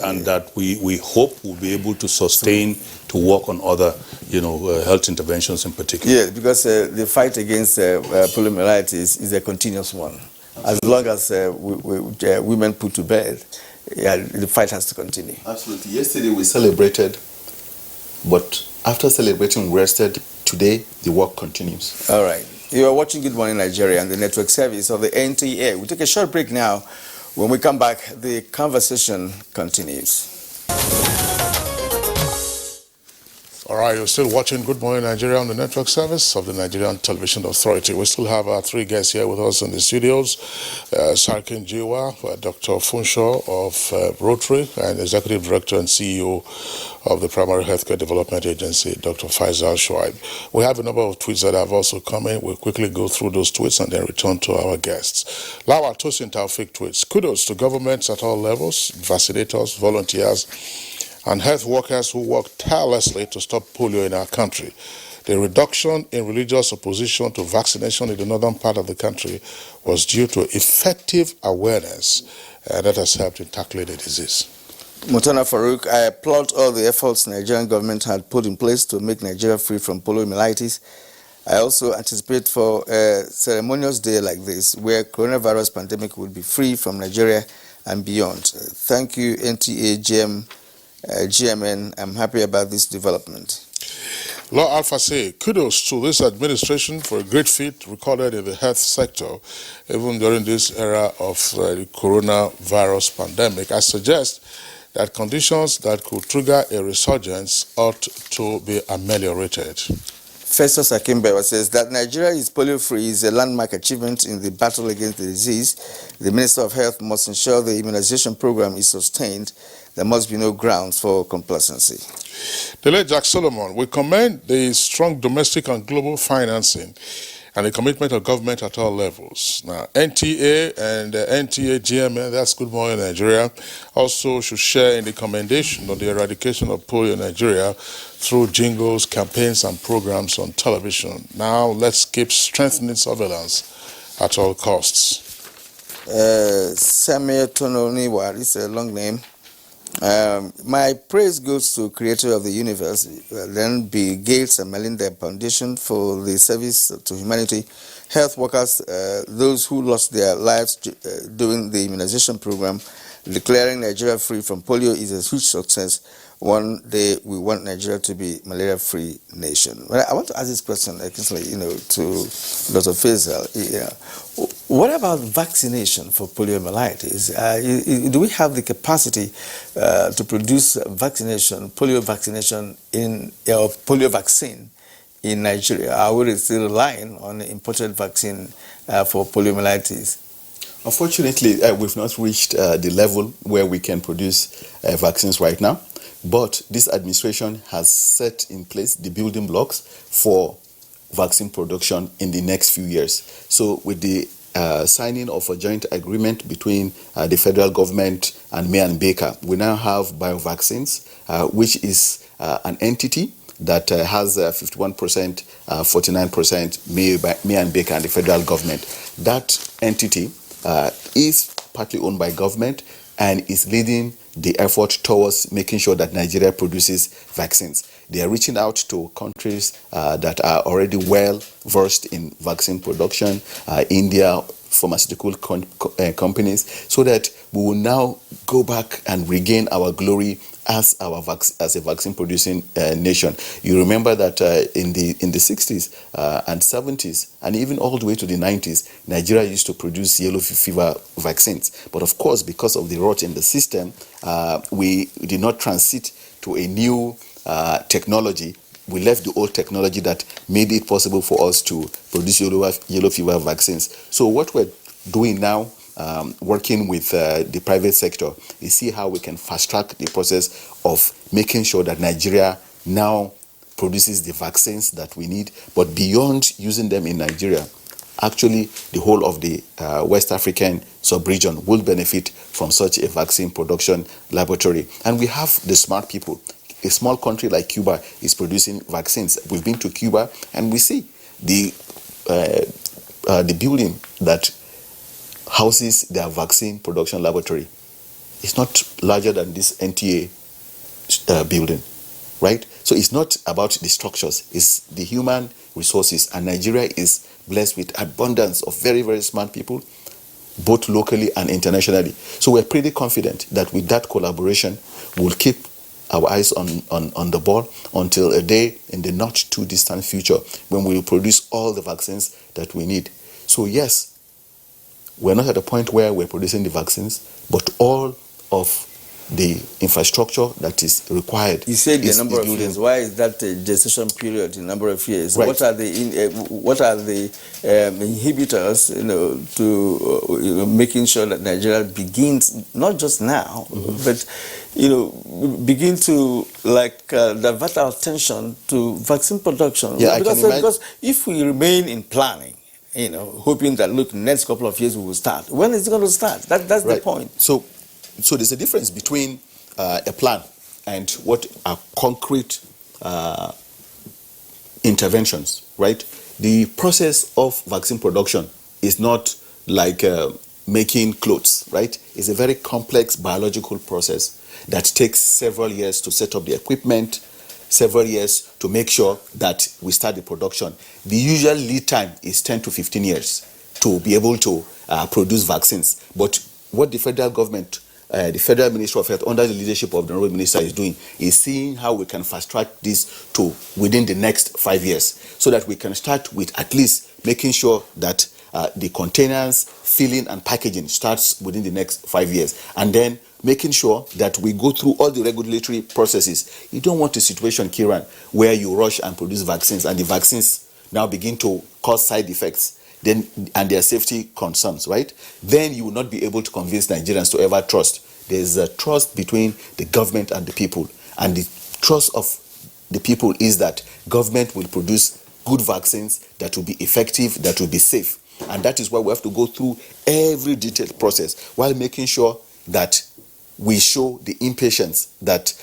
And that we hope will be able to sustain, to work on other, health interventions in particular. Yes, because the fight against poliomyelitis is a continuous one. As long as women put to bed, the fight has to continue. Absolutely. Yesterday we celebrated, but after celebrating, we rested. Today, the work continues. All right. You are watching Good Morning Nigeria and the network service of the NTA. We take a short break now. When we come back, the conversation continues. All right, you're still watching Good Morning Nigeria on the network service of the Nigerian Television Authority. We still have our three guests here with us in the studios. Sarkin Jiwa, Dr. Funshaw of Rotary, and Executive Director and CEO of the Primary Healthcare Development Agency, Dr. Faisal Shoaib. We have a number of tweets that have also come in. We'll quickly go through those tweets and then return to our guests. Lawa Tosin Taufik tweets, kudos to governments at all levels, vaccinators, volunteers, and health workers who work tirelessly to stop polio in our country. The reduction in religious opposition to vaccination in the northern part of the country was due to effective awareness that has helped in tackling the disease. Mutana Farouk, I applaud all the efforts the Nigerian government had put in place to make Nigeria free from poliomyelitis. I also anticipate for a ceremonious day like this, where coronavirus pandemic will be free from Nigeria and beyond. Thank you, NTA, GMN. I'm happy about this development. Law Alpha say, kudos to this administration for a great feat recorded in the health sector, even during this era of the coronavirus pandemic. I suggest that conditions that could trigger a resurgence ought to be ameliorated. Festus Akimbewa says that Nigeria is polio-free is a landmark achievement in the battle against the disease. The Minister of Health must ensure the immunization program is sustained. There must be no grounds for complacency. The late Jack Solomon, we commend the strong domestic and global financing and the commitment of government at all levels. Now, NTA and NTA GMA, that's Good Morning Nigeria, also should share in the commendation of the eradication of polio in Nigeria through jingles, campaigns, and programs on television. Now, let's keep strengthening surveillance at all costs. Samuel Tononiwa, it's a long name. My praise goes to Creator of the Universe, then Bill Gates and Melinda Foundation for the service to humanity, health workers, those who lost their lives during the immunization program. Declaring Nigeria free from polio is a huge success. One day we want Nigeria to be malaria-free nation. Well, I want to ask this question, to Dr. Faisal. What about vaccination for poliomyelitis? Do we have the capacity to produce polio vaccination polio vaccine in Nigeria? Are we still relying on the imported vaccine for poliomyelitis? Unfortunately, we've not reached the level where we can produce vaccines right now. But this administration has set in place the building blocks for vaccine production in the next few years. So with the signing of a joint agreement between the federal government and May and Baker, we now have BioVaccines, which is an entity that has 51%, 49% May and Baker and the federal government. That entity is partly owned by government and is leading the effort towards making sure that Nigeria produces vaccines. They are reaching out to countries that are already well versed in vaccine production, India, pharmaceutical companies, so that we will now go back and regain our glory as a vaccine producing nation. You remember that in the 60s and 70s and even all the way to the 90s, Nigeria used to produce yellow fever vaccines. But of course, because of the rot in the system, we did not transit to a new technology. We left the old technology that made it possible for us to produce yellow fever vaccines. So what we're doing now, working with the private sector, is see how we can fast track the process of making sure that Nigeria now produces the vaccines that we need. But beyond using them in Nigeria, actually the whole of the West African sub-region will benefit from such a vaccine production laboratory. And we have the smart people. A small country like Cuba is producing vaccines. We've been to Cuba and we see the building that houses their vaccine production laboratory. It's not larger than this NTA building, right? So it's not about the structures, it's the human resources. And Nigeria is blessed with abundance of very, very smart people, both locally and internationally. So we're pretty confident that with that collaboration, we'll keep our eyes on the ball until a day in the not too distant future when we will produce all the vaccines that we need. So yes, we're not at a point where we're producing the vaccines, but all of the infrastructure that is required. You said the number of years. Why is that gestation period? The number of years. Right. What are the inhibitors, to making sure that Nigeria begins not just now, but begin to divert our attention to vaccine production. Yeah, because if we remain in planning, hoping that next couple of years we will start. When is it going to start? That's right. The point. So there's a difference between a plan and what are concrete interventions, right? The process of vaccine production is not like making clothes, right? It's a very complex biological process that takes several years to set up the equipment, several years to make sure that we start the production. The usual lead time is 10 to 15 years to be able to produce vaccines. But what the federal government, the Federal Ministry of Health, under the leadership of the Honorable Minister, is doing is seeing how we can fast track this to within the next 5 years, so that we can start with at least making sure that the containers, filling and packaging starts within the next 5 years. And then making sure that we go through all the regulatory processes. You don't want a situation, Kiran, where you rush and produce vaccines and the vaccines now begin to cause side effects then and their safety concerns, right? Then you will not be able to convince Nigerians to ever trust. There's a trust between the government and the people. And the trust of the people is that government will produce good vaccines that will be effective, that will be safe. And that is why we have to go through every detailed process while making sure that we show the impatience that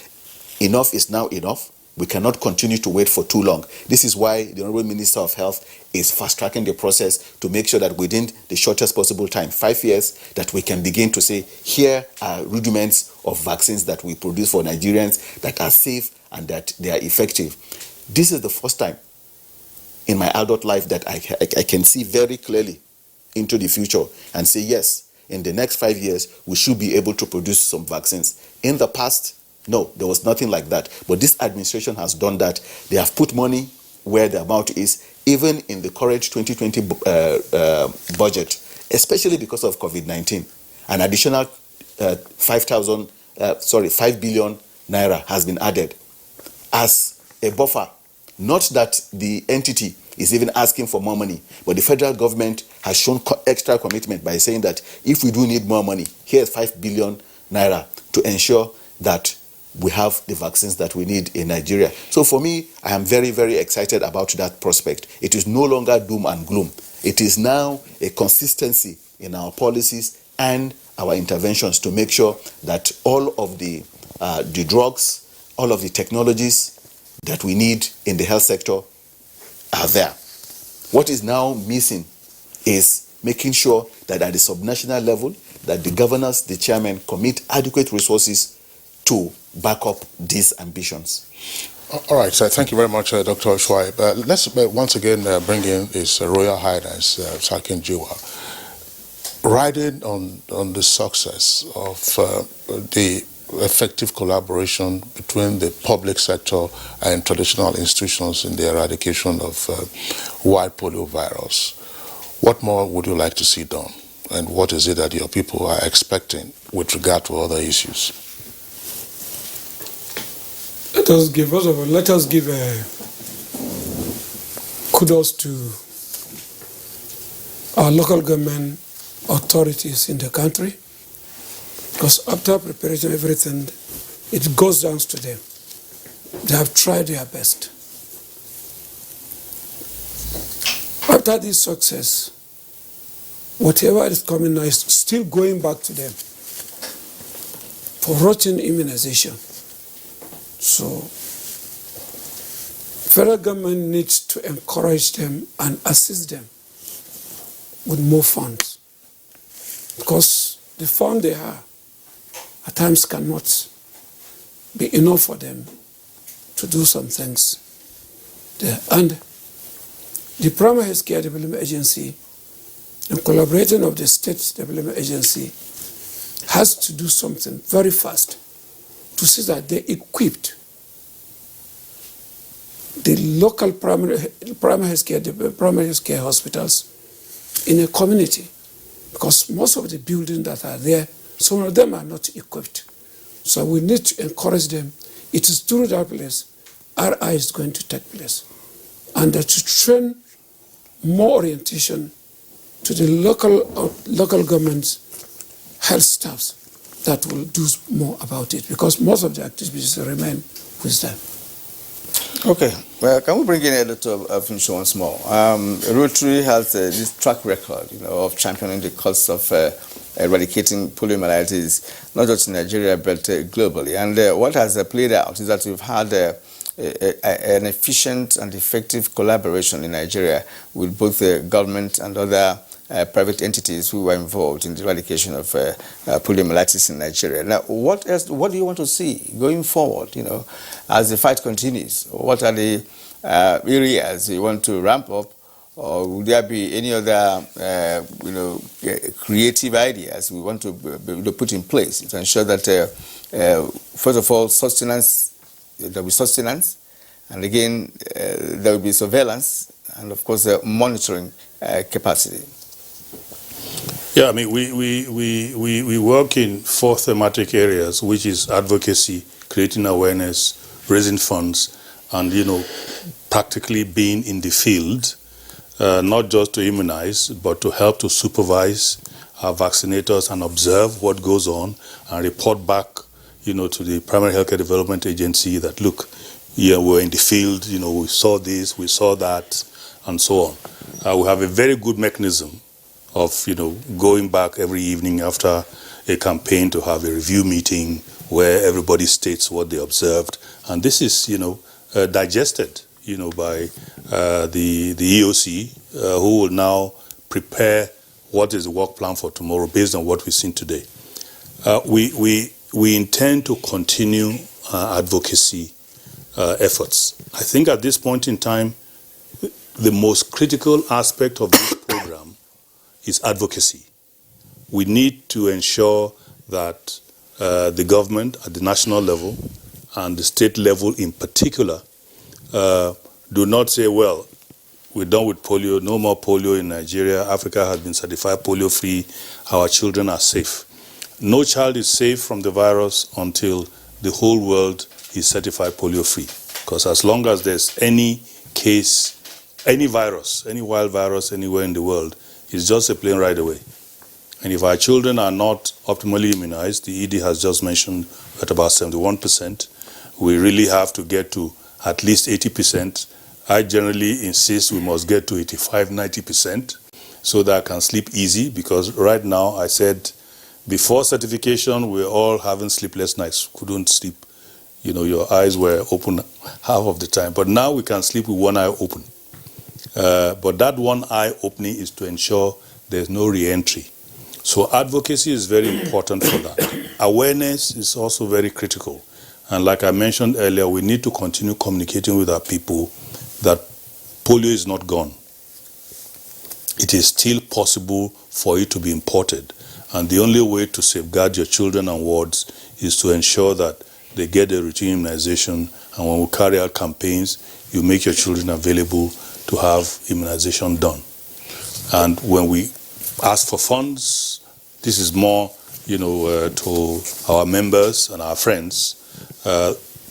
enough is now enough. We cannot continue to wait for too long. This is why the Honorable Minister of Health is fast-tracking the process to make sure that within the shortest possible time, 5 years, that we can begin to say, here are rudiments of vaccines that we produce for Nigerians that are safe and that they are effective. This is the first time in my adult life that I can see very clearly into the future and say, yes, in the next 5 years, we should be able to produce some vaccines. In the past, no, there was nothing like that. But this administration has done that. They have put money where the amount is, even in the current 2020 budget, especially because of COVID-19. An additional 5 billion naira has been added as a buffer. Not that the entity is even asking for more money, but the federal government has shown extra commitment by saying that if we do need more money, here's 5 billion naira to ensure that we have the vaccines that we need in Nigeria. So for me, I am very, very excited about that prospect. It is no longer doom and gloom. It is now a consistency in our policies and our interventions to make sure that all of the drugs, all of the technologies that we need in the health sector are there. What is now missing is making sure that at the subnational level, that the governors, the chairmen commit adequate resources to back up these ambitions. All right, so thank you very much, Dr. Oshwai. Let's once again bring in His Royal Highness Sakin Jiwa. Riding on the success of the effective collaboration between the public sector and traditional institutions in the eradication of wild polio virus, what more would you like to see done? And what is it that your people are expecting with regard to other issues? Let us give kudos to our local government authorities in the country, because after preparation everything, it goes down to them. They have tried their best. After this success, whatever is coming now is still going back to them for routine immunization. So, federal government needs to encourage them and assist them with more funds, because the fund they have at times cannot be enough for them to do some things there. And the Primary Healthcare Development Agency, in collaboration of the State Development Agency, has to do something very fast to see that they equipped the local primary healthcare hospitals in a community, because most of the buildings that are there, some of them are not equipped. So we need to encourage them. It is through that place RI is going to take place, and to train more orientation to the local government's health staffs that will do more about it, because most of the activities remain with them. Okay, well, can we bring in a little information once more? Rotary has this track record, of championing the cause of eradicating poliomyelitis, not just in Nigeria but globally. And what has played out is that we've had an efficient and effective collaboration in Nigeria with both the government and other private entities who were involved in the eradication of poliomyelitis in Nigeria. Now, what do you want to see going forward, as the fight continues? What are the areas you want to ramp up, or will there be any other, creative ideas we want to put in place to ensure that, first of all, there will be sustenance, and again, there will be surveillance, and of course, monitoring capacity? Yeah, I mean, we work in 4 thematic areas, which is advocacy, creating awareness, raising funds, and, practically being in the field, not just to immunize, but to help to supervise our vaccinators and observe what goes on and report back, to the Primary Healthcare Development Agency that, look, we're in the field, we saw this, we saw that, and so on. We have a very good mechanism of, going back every evening after a campaign to have a review meeting where everybody states what they observed. And this is, digested, by the EOC, who will now prepare what is the work plan for tomorrow based on what we've seen today. We intend to continue advocacy efforts. I think at this point in time, the most critical aspect of this program is advocacy. We need to ensure that the government at the national level and the state level in particular do not say, well, we're done with polio, no more polio in Nigeria, Africa has been certified polio-free, our children are safe. No child is safe from the virus until the whole world is certified polio-free. Because as long as there's any case, any virus, any wild virus anywhere in the world, it's just a plane ride away. And if our children are not optimally immunized, the ED has just mentioned at about 71%, we really have to get to at least 80%. I generally insist we must get to 85, 90% so that I can sleep easy, because right now, I said, before certification, we're all having sleepless nights, couldn't sleep. Your eyes were open half of the time. But now we can sleep with one eye open. But that one eye opening is to ensure there's no re-entry. So advocacy is very important for that. Awareness is also very critical. And like I mentioned earlier, we need to continue communicating with our people that polio is not gone. It is still possible for it to be imported. And the only way to safeguard your children and wards is to ensure that they get a routine immunization. And when we carry out campaigns, you make your children available to have immunization done. And when we ask for funds, this is more, to our members and our friends.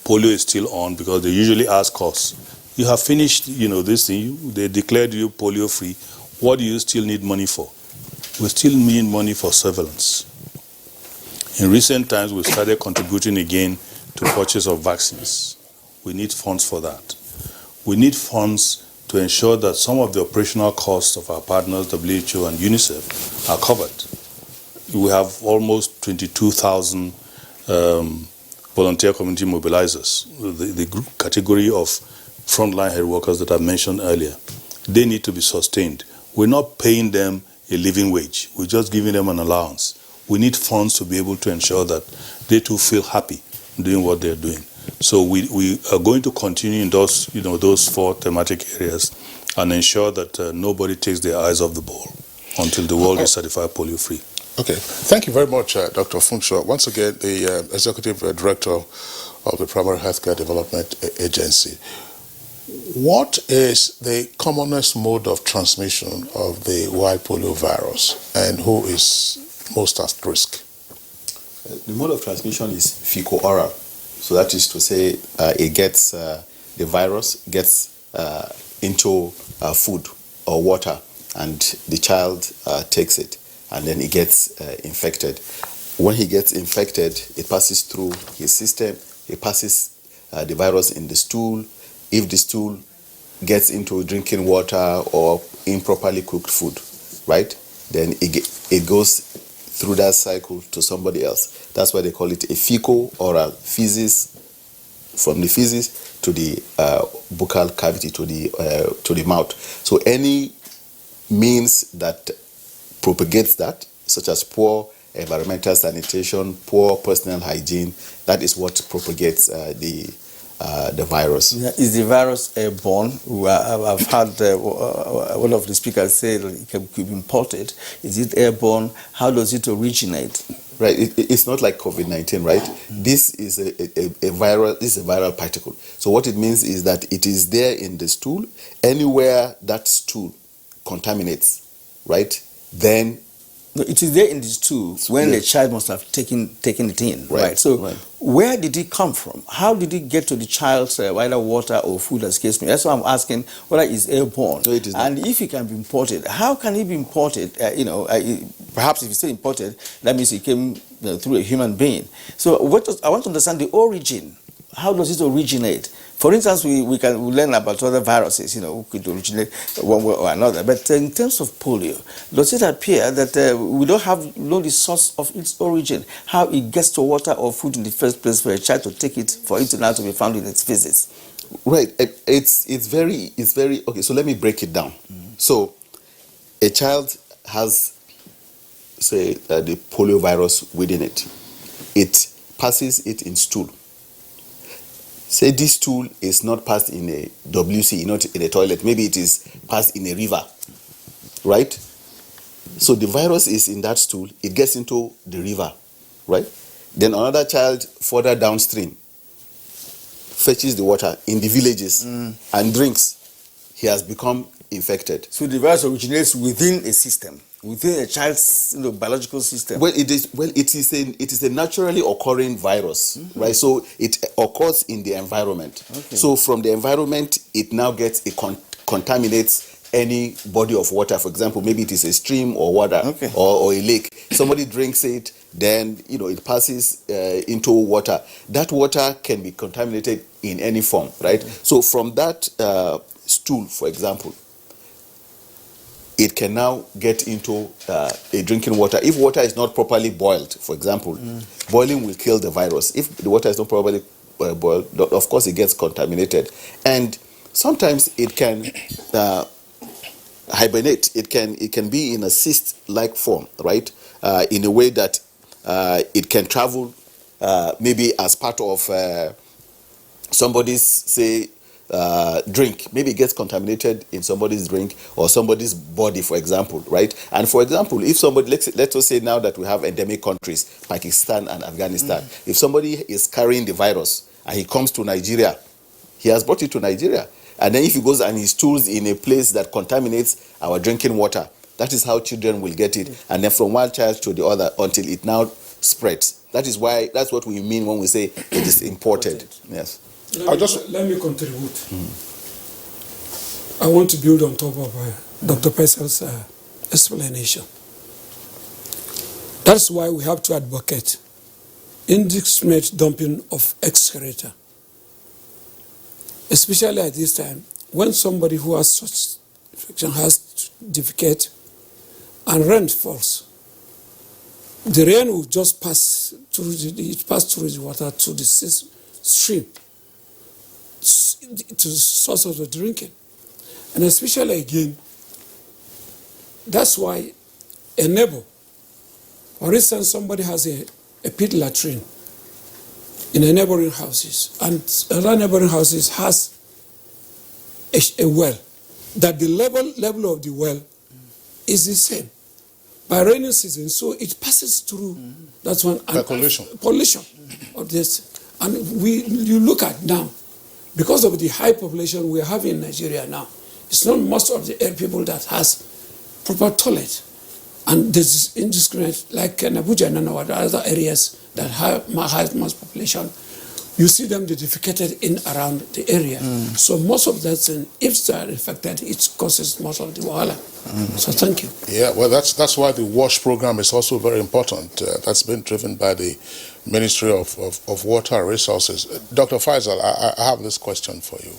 Polio is still on because they usually ask us, you have finished, this thing, they declared you polio free. What do you still need money for? We still need money for surveillance. In recent times, we started contributing again to purchase of vaccines. We need funds for that. We need funds to ensure that some of the operational costs of our partners, WHO and UNICEF, are covered. We have almost 22,000 volunteer community mobilizers, the group category of frontline health workers that I mentioned earlier. They need to be sustained. We're not paying them a living wage. We're just giving them an allowance. We need funds to be able to ensure that they too feel happy doing what they're doing. So we are going to continue in those 4 thematic areas and ensure that nobody takes their eyes off the ball until the world is certified polio-free. Okay, thank you very much, Dr. Funsho. Once again, the Executive Director of the Primary Healthcare Development Agency. What is the commonest mode of transmission of the wild polio virus, and who is most at risk? The mode of transmission is fecal-oral. So that is to say, the virus gets into food or water, and the child takes it, and then it gets infected. When he gets infected, it passes through his system. It passes the virus in the stool. If the stool gets into drinking water or improperly cooked food, right, then it goes through that cycle to somebody else. That's why they call it a fecal-oral, feces, from the feces to the buccal cavity, to the mouth. So any means that propagates that, such as poor environmental sanitation, poor personal hygiene, that is what propagates the virus. Is the virus airborne? I've had one of the speakers say that it can be imported. Is it airborne? How does it originate? Right, it's not like COVID-19, right? This is a viral. This is a viral particle. So what it means is that it is there in the stool. Anywhere that stool contaminates, right, then No, it is there in the stool when the child must have taken it in, right? So where did it come from? How did it get to the child's either water or food, as case may? That's why I'm asking whether it's airborne. No, it is not. And if it can be imported, how can it be imported? Perhaps if it's still imported, that means it came through a human being. So I want to understand the origin. How does it originate? For instance, we learn about other viruses, who could originate one way or another. But in terms of polio, does it appear that we don't know the source of its origin, how it gets to water or food in the first place for a child to take it, for it to now to be found in its feces? Right. It's very okay. So let me break it down. So a child has, say, the polio virus within it. It passes it in stool. Say this stool is not passed in a WC, not in a toilet. Maybe it is passed in a river, right? So the virus is in that stool. It gets into the river, right? Then another child further downstream fetches the water in the villages and drinks. He has become infected. So the virus originates within a system, within a child's biological system. Well, it is a naturally occurring virus, right? So it occurs in the environment. Okay. So from the environment, it now contaminates any body of water. For example, maybe it is a stream or water or a lake. Somebody drinks it, then it passes into water. That water can be contaminated in any form, right? Okay. So from that stool, for example, it can now get into a drinking water. If water is not properly boiled, for example, boiling will kill the virus. If the water is not properly boiled, of course it gets contaminated. And sometimes it can hibernate. It can be in a cyst-like form, right? In a way that it can travel maybe as part of somebody's, say, drink. Maybe it gets contaminated in somebody's drink or somebody's body, for example, right? And for example, if somebody, let's just say now that we have endemic countries, Pakistan and Afghanistan, if somebody is carrying the virus and he comes to Nigeria, he has brought it to Nigeria. And then if he goes and he stools in a place that contaminates our drinking water, that is how children will get it. And then from one child to the other until it now spreads. That's what we mean when we say it is imported. Yes. Let me contribute. I want to build on top of Dr. Paisal's explanation. That's why we have to advocate indiscriminate dumping of excreta, especially at this time when somebody who has such infection has to defecate and rain falls. The rain will just pass through the water to the stream, to the source of the drinking. And especially again, that's why a neighbor, for instance, somebody has a pit latrine in a neighboring houses, and other neighboring houses has a well, that the level of the well is the same by rainy season, so it passes through. That's one. Pollution of this, and you look at now, because of the high population we have in Nigeria now, it's not most of the people that has proper toilet, and there's indiscriminate, like in Abuja and other areas that have mass population. You see them defecated in around the area. So most of that, if they are infected, it causes most of the wahala. So thank you. Yeah, well, that's why the WASH program is also very important. That's been driven by the Ministry of Water Resources. Dr. Faisal, I have this question for you.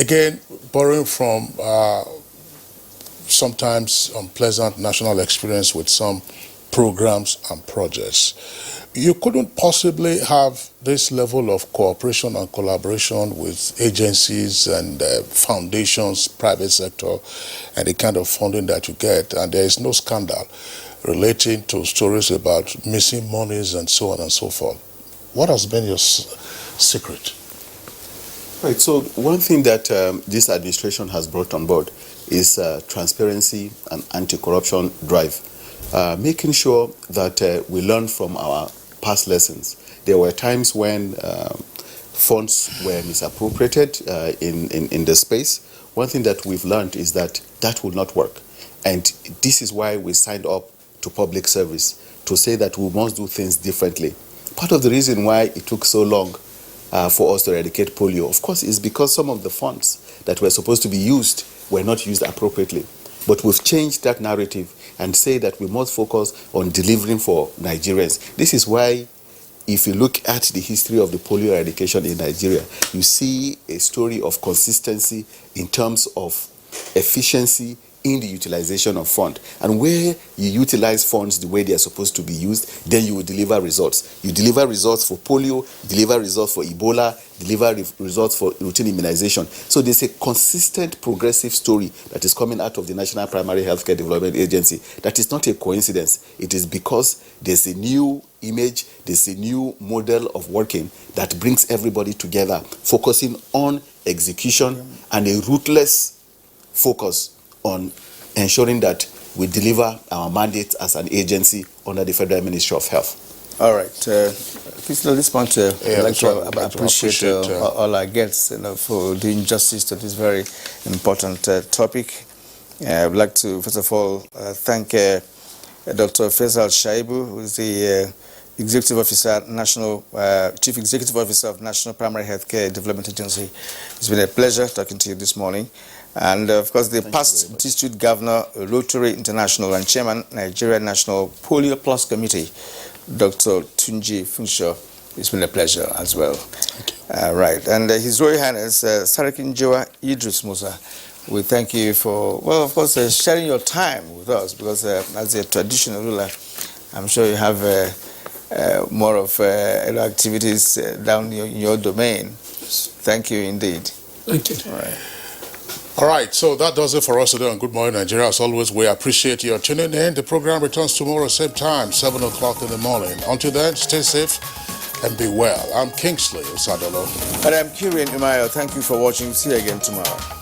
Again, borrowing from sometimes unpleasant national experience with some programs and projects, you couldn't possibly have this level of cooperation and collaboration with agencies and foundations, private sector, and the kind of funding that you get, and there is no scandal relating to stories about missing monies and so on and so forth. What has been your secret? Right, so one thing that this administration has brought on board is transparency and anti-corruption drive, making sure that we learn from our past lessons. There were times when funds were misappropriated in the space. One thing that we've learned is that will not work. And this is why we signed up to public service, to say that we must do things differently. Part of the reason why it took so long for us to eradicate polio, of course, is because some of the funds that were supposed to be used were not used appropriately. But we've changed that narrative and say that we must focus on delivering for Nigerians. This is why, if you look at the history of the polio eradication in Nigeria, you see a story of consistency in terms of efficiency in the utilization of funds. And where you utilize funds the way they are supposed to be used, then you will deliver results. You deliver results for polio, deliver results for Ebola, deliver results for routine immunization. So there's a consistent progressive story that is coming out of the National Primary Healthcare Development Agency. That is not a coincidence. It is because there's a new image, there's a new model of working that brings everybody together, focusing on execution and a ruthless focus on ensuring that we deliver our mandate as an agency under the Federal Ministry of Health. All right. Please, at this point, I'd like to appreciate all our guests for doing justice to this very important topic. I would like to, first of all, thank Dr. Faisal Shaibu, who is the Executive Officer, Chief Executive Officer of National Primary Healthcare Development Agency. It's been a pleasure talking to you this morning. And of course, the past District Governor, Rotary International, and Chairman, Nigerian National Polio Plus Committee, Dr. Tunji Funsho. It's been a pleasure as well. Right. And His Royal Highness, Sarakin Joa Idris Musa, we thank you for, well, of course, sharing your time with us, because as a traditional ruler, I'm sure you have more of activities down in your domain. Thank you indeed. Thank you. All right. All right, so that does it for us today on Good Morning Nigeria. As always, we appreciate your tuning in. The program returns tomorrow, same time, 7 o'clock in the morning. Until then, stay safe and be well. I'm Kingsley Osadolo. And I'm Kirian Umayo. Thank you for watching. See you again tomorrow.